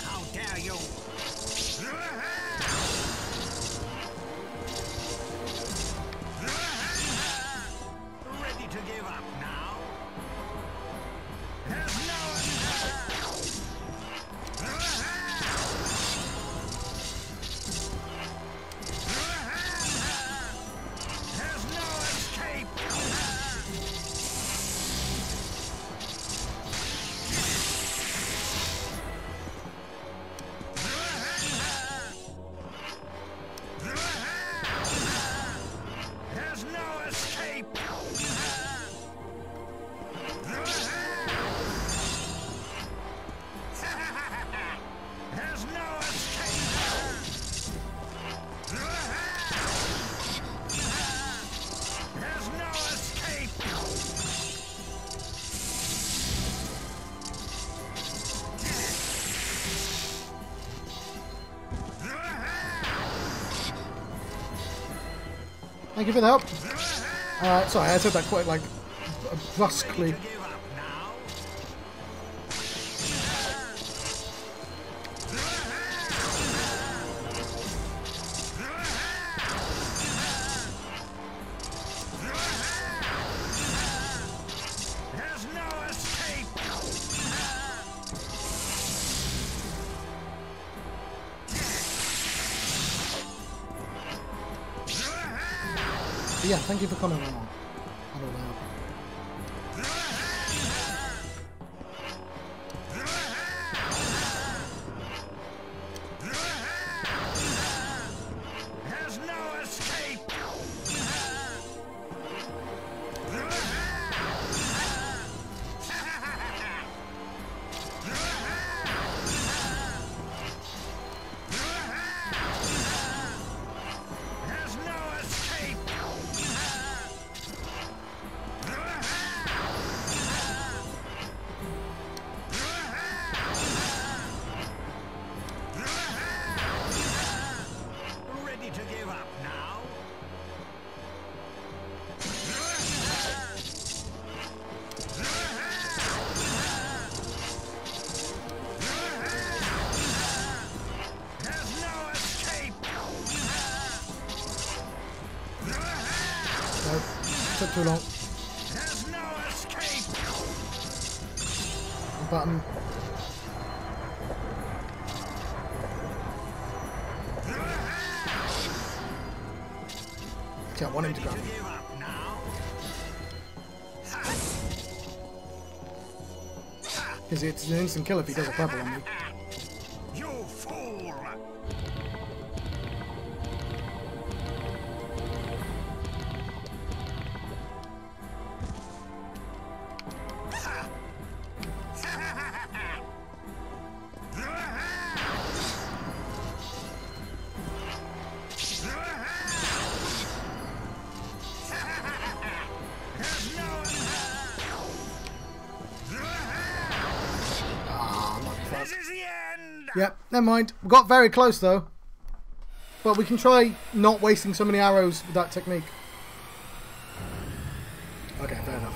How dare you? Ready to give up now? There's no There's no escape. There's no escape. There's no escape. There's no escape. Thank you for the help. Sorry, I said that quite like brusquely. Give up now? There's no escape. But yeah, thank you for coming along. I don't know. There's no escape. There's no escape. Ready to give up now? There's no escape. Nope. Took too long. There's no escape. Button. See, I want him to grab me. Give up now? Because it's an instant kill if he does a purple on me. You fool! There's no Yep, never mind. We got very close though. But we can try not wasting so many arrows with that technique. Okay, fair enough.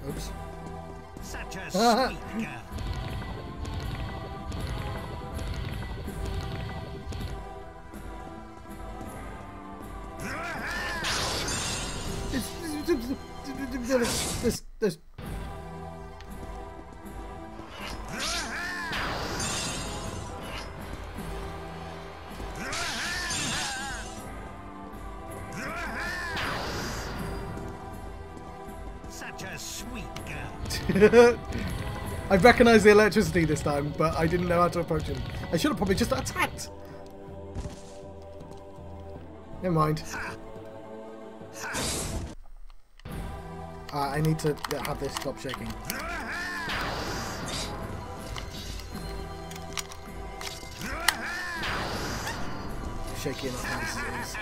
Oops. Such a sweet girl. This. Such a sweet girl. I recognised the electricity this time, but I didn't know how to approach him. I should have probably just attacked. Never mind. I need to have this stop shaking. Shaky enough hands as it is.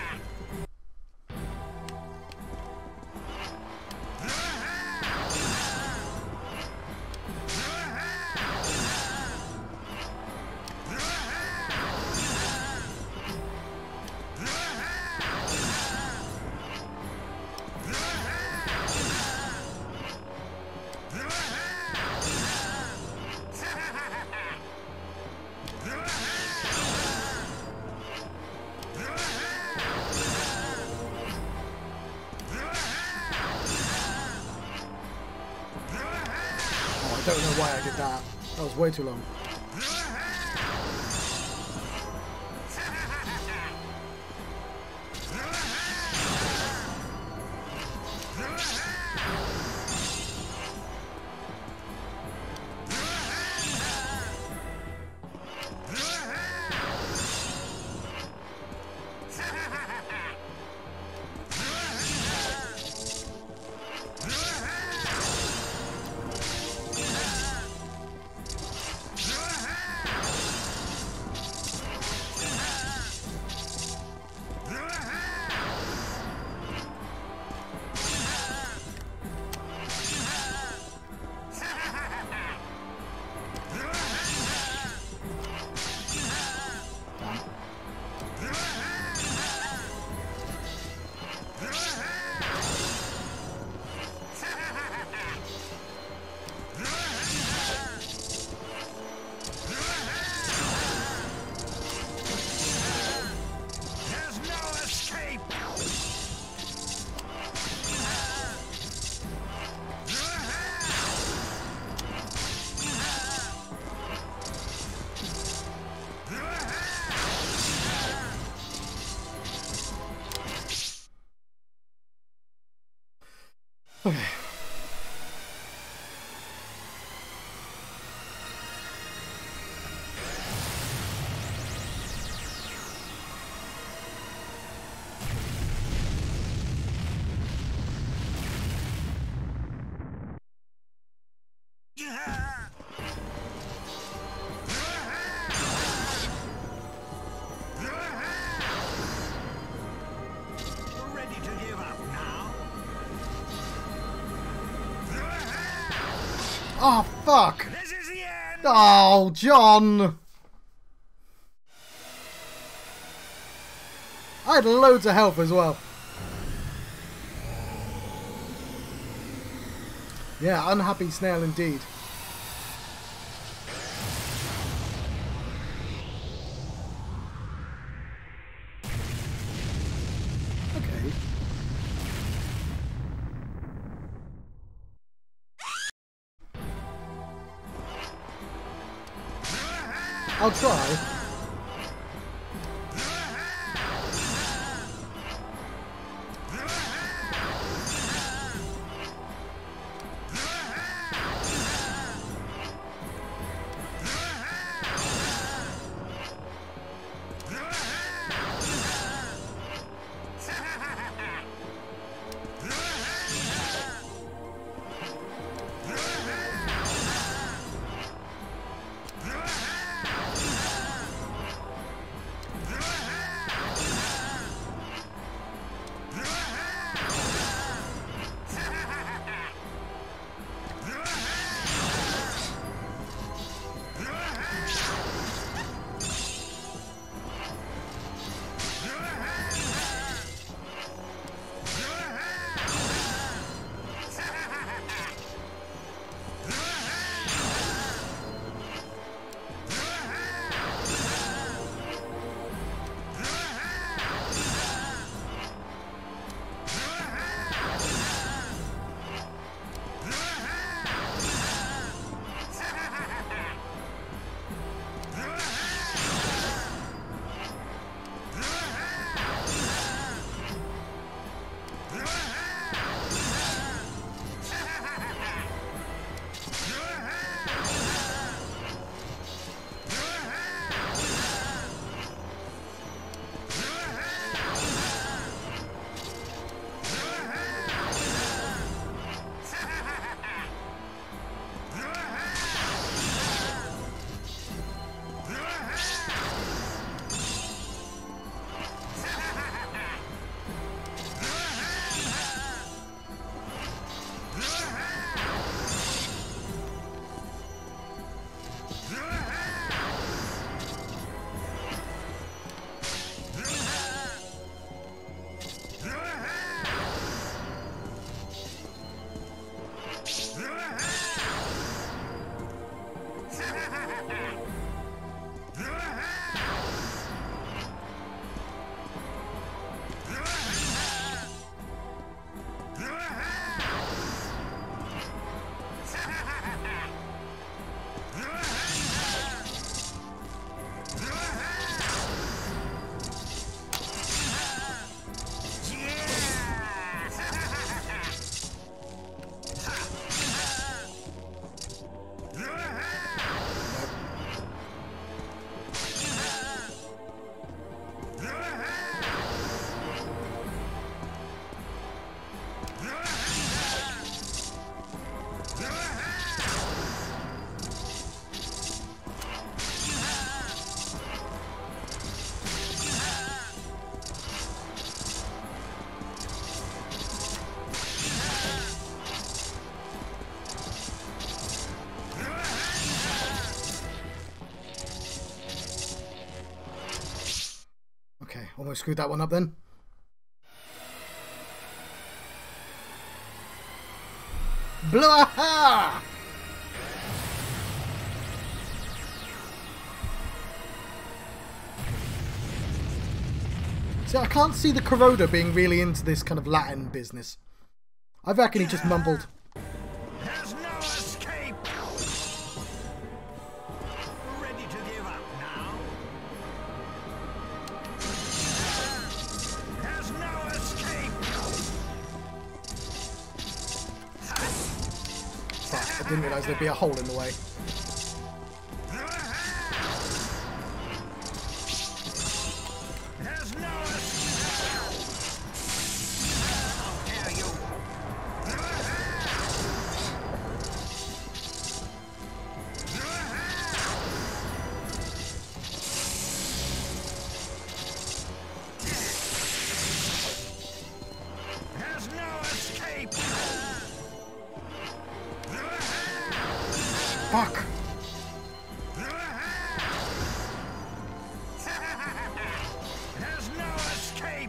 I don't know why I did that. That was way too long. Okay. Ready to give up now? Oh, fuck! This is the end! Oh, John! I had loads of health as well. Yeah, unhappy snail indeed. Okay. I'll try. Almost screwed that one up then. Blah! See, I can't see the Corroder being really into this kind of Latin business. I reckon he just mumbled. There's no escape. Ready to give up now? There's no escape. Fuck, I didn't realise there'd be a hole in the way. There's no escape. How dare you? There's no escape. Fuck! There's no escape.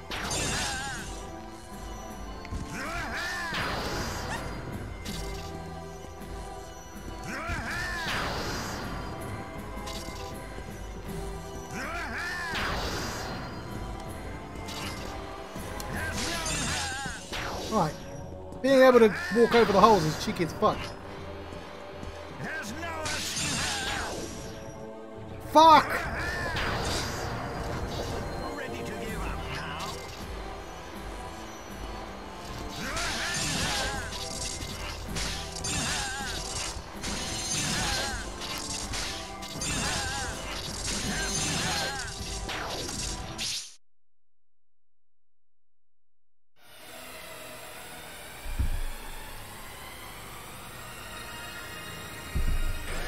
Right. Being able to walk over the holes is cheeky as fuck. There's no escape. Fuck! Ready to give up now?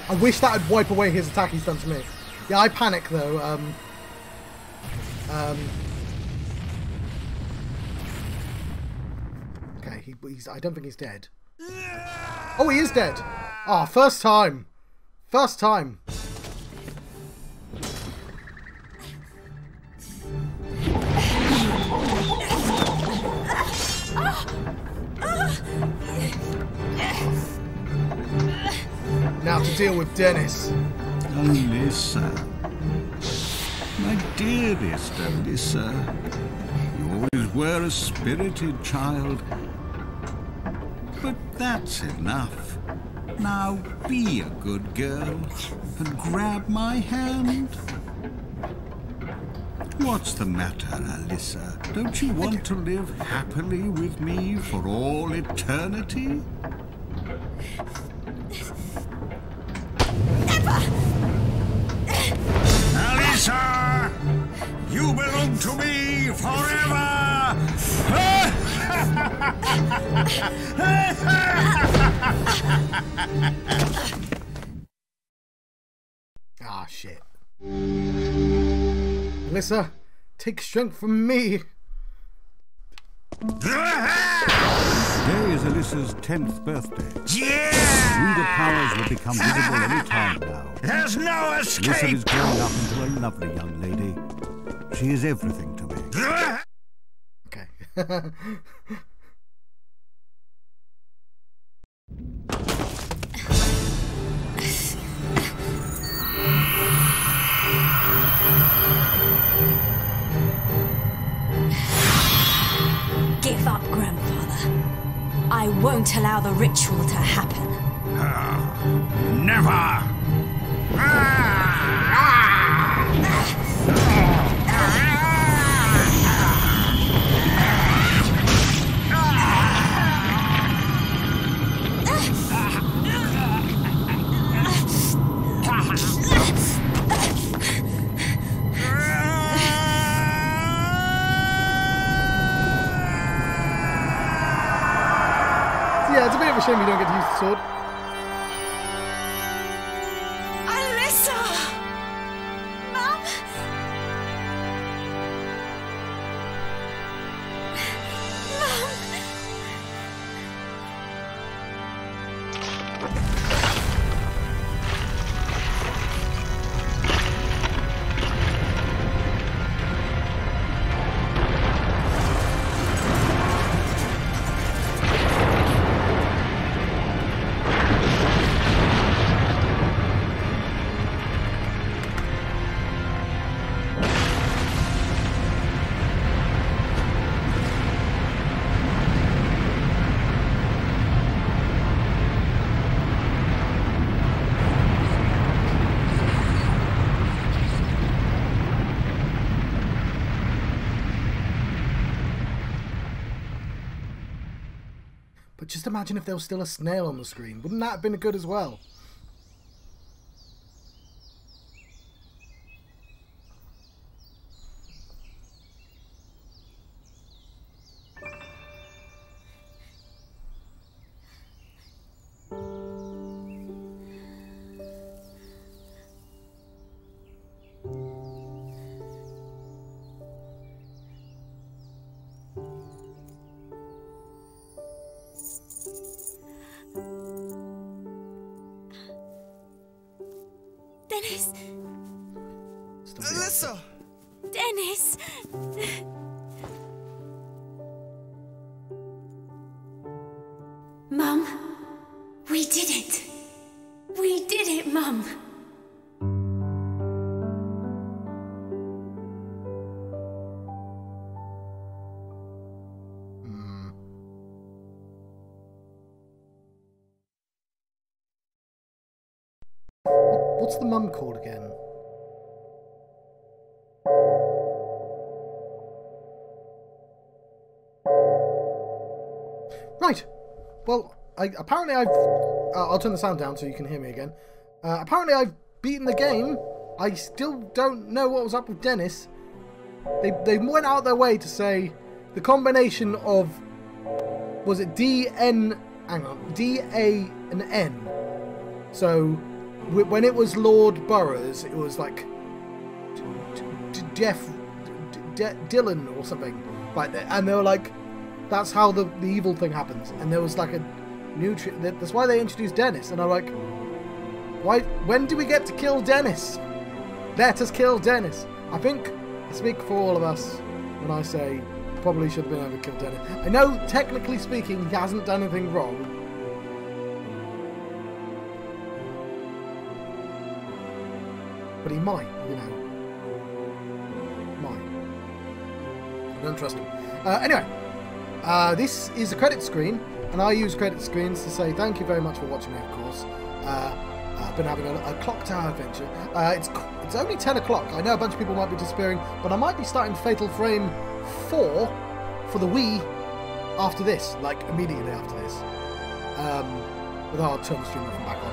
I wish that would wipe away his attack he's done to me. Yeah, I panic though. Okay, he's. I don't think he's dead. Oh, he is dead. Oh, first time. First time. Now to deal with Dennis. Alyssa. My dearest Alyssa. You always were a spirited child. But that's enough. Now be a good girl and grab my hand. What's the matter, Alyssa? Don't you want to live happily with me for all eternity? Alyssa! You belong to me forever! Ah, shit. Alyssa, take strength from me. Today is Alyssa's 10th birthday. Yeah! Reader powers will become visible any time now. There's no Alyssa escape! is growing up into a lovely young lady. She is everything to me. Okay. Give up, grandfather. I won't allow the ritual to happen. Never! Yeah, it's a bit of a shame you don't get to use the sword. Alyssa! Mum? But just imagine if there was still a snail on the screen. Wouldn't that have been good as well? Dennis! Alyssa! Dennis! Mum, we did it! We did it, Mum! What's the mum called again? Right. Well, apparently I've... I'll turn the sound down so you can hear me again. Apparently I've beaten the game. I still don't know what was up with Dennis. They went out their way to say the combination of... Was it D-N... Hang on. D-A and N. So, when it was Lord Burroughs, it was like... Dylan or something. Right, and they were like... That's how the evil thing happens. And there was like a new... That's why they introduced Dennis. And I'm like... Why? When do we get to kill Dennis? Let us kill Dennis. I think I speak for all of us when I say probably should have been able to kill Dennis. I know, technically speaking, he hasn't done anything wrong. But he might, you know. Might. I don't trust him. Anyway. This is a credit screen, and I use credit screens to say thank you very much for watching me, of course. I've been having a clock tower adventure. It's only 10 o'clock. I know a bunch of people might be despairing, but I might be starting Fatal Frame 4 for the Wii after this, like immediately after this. I'll turn the stream off and back on.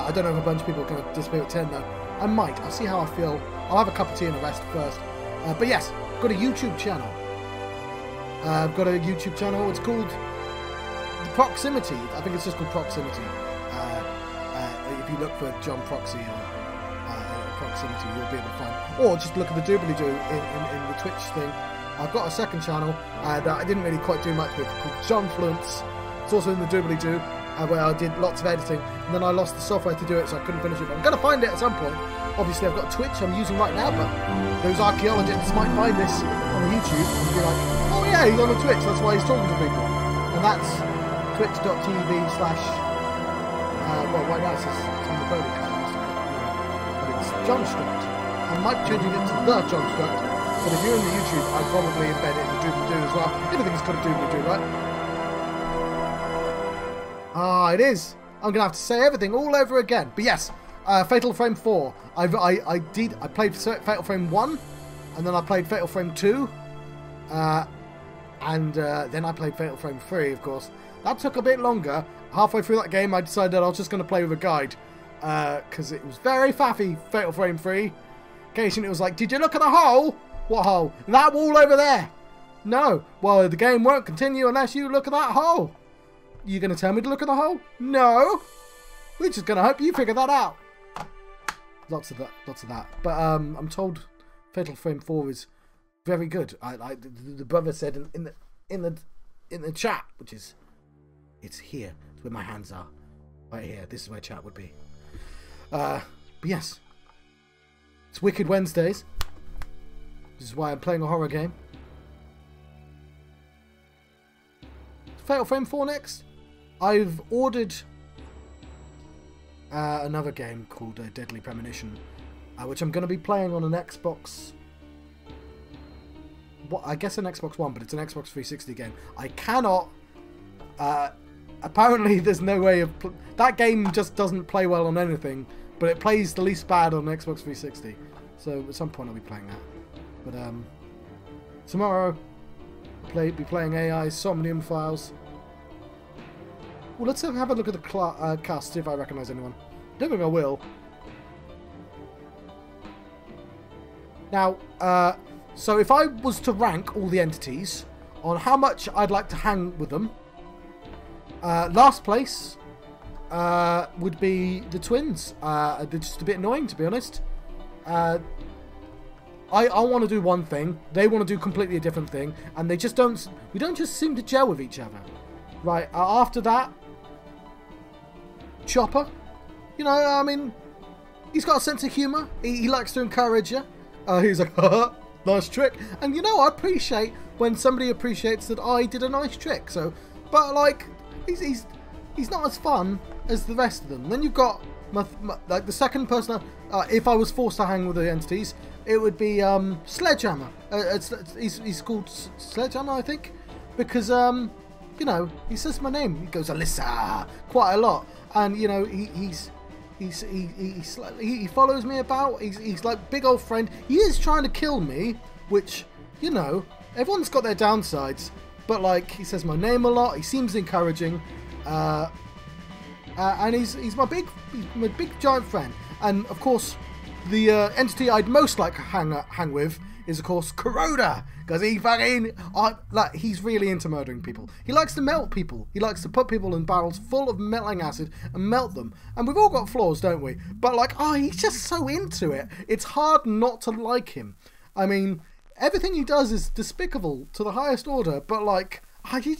I don't know if a bunch of people are going to disappear at 10 though. I might. I'll see how I feel. I'll have a cup of tea and a rest first. But yes, I've got a YouTube channel. I've got a YouTube channel. It's called Proximity. I think it's just called Proximity. If you look for John Proxy or Proximity, you'll be able to find. Or just look at the doobly-doo in the Twitch thing. I've got a second channel that I didn't really quite do much with, called John Fluence. It's also in the doobly-doo, where I did lots of editing, and then I lost the software to do it, so I couldn't finish it. But I'm going to find it at some point. Obviously, I've got Twitch I'm using right now, but those archaeologists might find this on YouTube and be like, oh yeah, he's on the Twitch, that's why he's talking to people. And that's twitch.tv/ well, right now it says homophobic, but it's John Struct. I might be changing it to the John Struct, but if you're in the YouTube, I'd probably embed it in the doobly-doo as well. Everything's got a doobly-doo, right? Ah, it is. I'm going to have to say everything all over again. But yes, Fatal Frame 4. I played Fatal Frame 1, and then I played Fatal Frame 2, and then I played Fatal Frame 3, of course. That took a bit longer. Halfway through that game, I decided I was just going to play with a guide, because it was very faffy, Fatal Frame 3. Occasionally it was like, did you look at the hole? What hole? That wall over there. No. Well, the game won't continue unless you look at that hole. You going to tell me to look at the hole? No. We're just going to hope you figure that out. Lots of that. But I'm told Fatal Frame 4 is very good. The brother said in the chat, which is, it's here. It's where my hands are. Right here. This is where chat would be. But yes. It's Wicked Wednesdays. This is why I'm playing a horror game. Fatal Frame 4 next. I've ordered another game called Deadly Premonition, which I'm going to be playing on an Xbox. I guess an Xbox One, but it's an Xbox 360 game. I cannot. Apparently, there's no way of. That game just doesn't play well on anything, but it plays the least bad on Xbox 360. So at some point, I'll be playing that. But tomorrow, be playing AI Somnium Files. Well, let's have a look at the cast, see if I recognise anyone. I don't think I will. Now, so if I was to rank all the entities on how much I'd like to hang with them, last place would be the twins. They're just a bit annoying, to be honest. I want to do one thing, they want to do completely a different thing, and they just don't. We don't just seem to gel with each other. Right, after that, Chopper. You know, I mean, he's got a sense of humour. He likes to encourage you. He's like, haha, nice trick. And you know, I appreciate when somebody appreciates that I did a nice trick. So, but like, he's not as fun as the rest of them. Then you've got like the second person. If I was forced to hang with the entities, it would be Sledgehammer. He's called Sledgehammer, I think, because you know, he says my name. He goes Alyssa quite a lot, and you know, he's He follows me about. He's like big old friend. He is trying to kill me, which, you know, everyone's got their downsides. But like, he says my name a lot. He seems encouraging, and he's my big giant friend. And of course, the entity I'd most like to hang with is of course Kuroda, because he fucking he's really into murdering people. He likes to melt people. He likes to put people in barrels full of melting acid and melt them. And we've all got flaws, don't we? But like, he's just so into it. It's hard not to like him. I mean, everything he does is despicable to the highest order, but like, you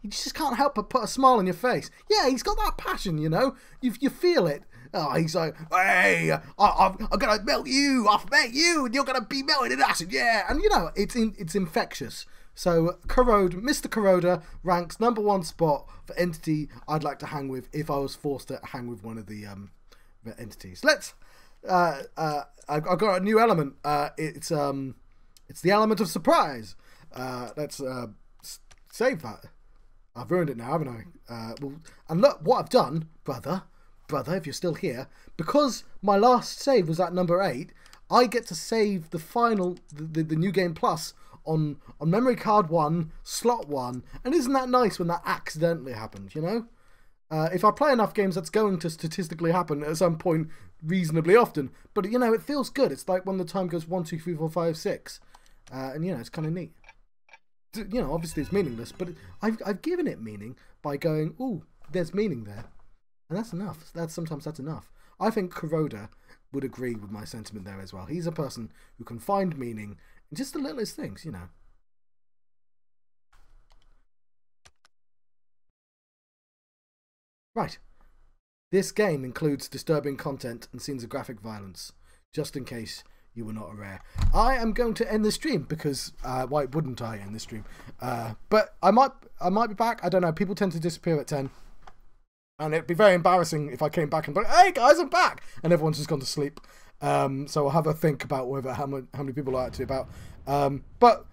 just can't help but put a smile on your face. Yeah, he's got that passion, you know? You feel it. He's like, hey, I'm gonna melt you, I've met you, and you're gonna be melted in acid, yeah. And you know, it's infectious. So Mr. Kuroda ranks #1 spot for entity I'd like to hang with if I was forced to hang with one of the entities. Let's. I've got a new element. It's the element of surprise. Let's save that. I've ruined it now, haven't I? And look what I've done, brother, if you're still here, because my last save was at number 8, I get to save the final, the new game plus on memory card 1, slot 1, and isn't that nice when that accidentally happens, you know? If I play enough games, that's going to statistically happen at some point reasonably often, but you know, it feels good. It's like when the time goes 1, 2, 3, 4, 5, 6, and you know, it's kind of neat. You know, obviously it's meaningless, but I've given it meaning by going, ooh, there's meaning there. And that's enough. Sometimes that's enough. I think Kuroda would agree with my sentiment there as well. He's a person who can find meaning in just the littlest things, you know. Right. This game includes disturbing content and scenes of graphic violence, just in case you were not aware. I am going to end the stream because why wouldn't I end the stream? But I might be back. I don't know. People tend to disappear at 10. And it'd be very embarrassing if I came back and be like, hey guys, I'm back, and everyone's just gone to sleep. So I'll have a think about how many people are actually about. But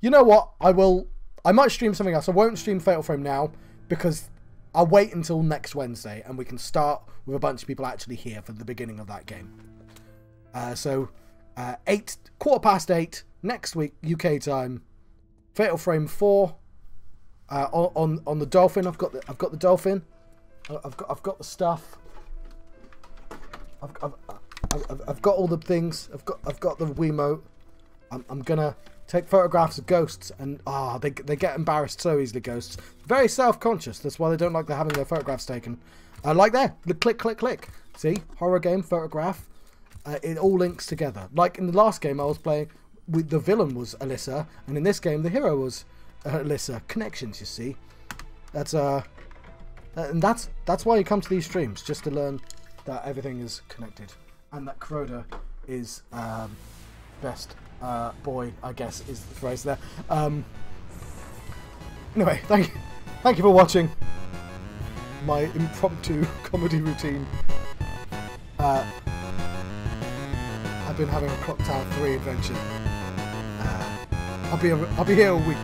you know what? I might stream something else. I won't stream Fatal Frame now because I'll wait until next Wednesday and we can start with a bunch of people actually here for the beginning of that game. So 8:15 next week UK time. Fatal Frame 4 on the Dolphin. I've got the Dolphin. I've got the stuff. I've got all the things. I've got the Wiimote. I'm gonna take photographs of ghosts, and they get embarrassed so easily. Ghosts, very self-conscious. That's why they don't like having their photographs taken. Like there, the click, click, click. See, horror game photograph. It all links together. Like in the last game I was playing, the villain was Alyssa, and in this game the hero was Alyssa. Connections, you see. And that's why you come to these streams, just to learn that everything is connected, and that Kuroda is best boy, I guess is the phrase there. Anyway, thank you for watching my impromptu comedy routine. I've been having a Clock Tower 3 adventure. I'll be here a week.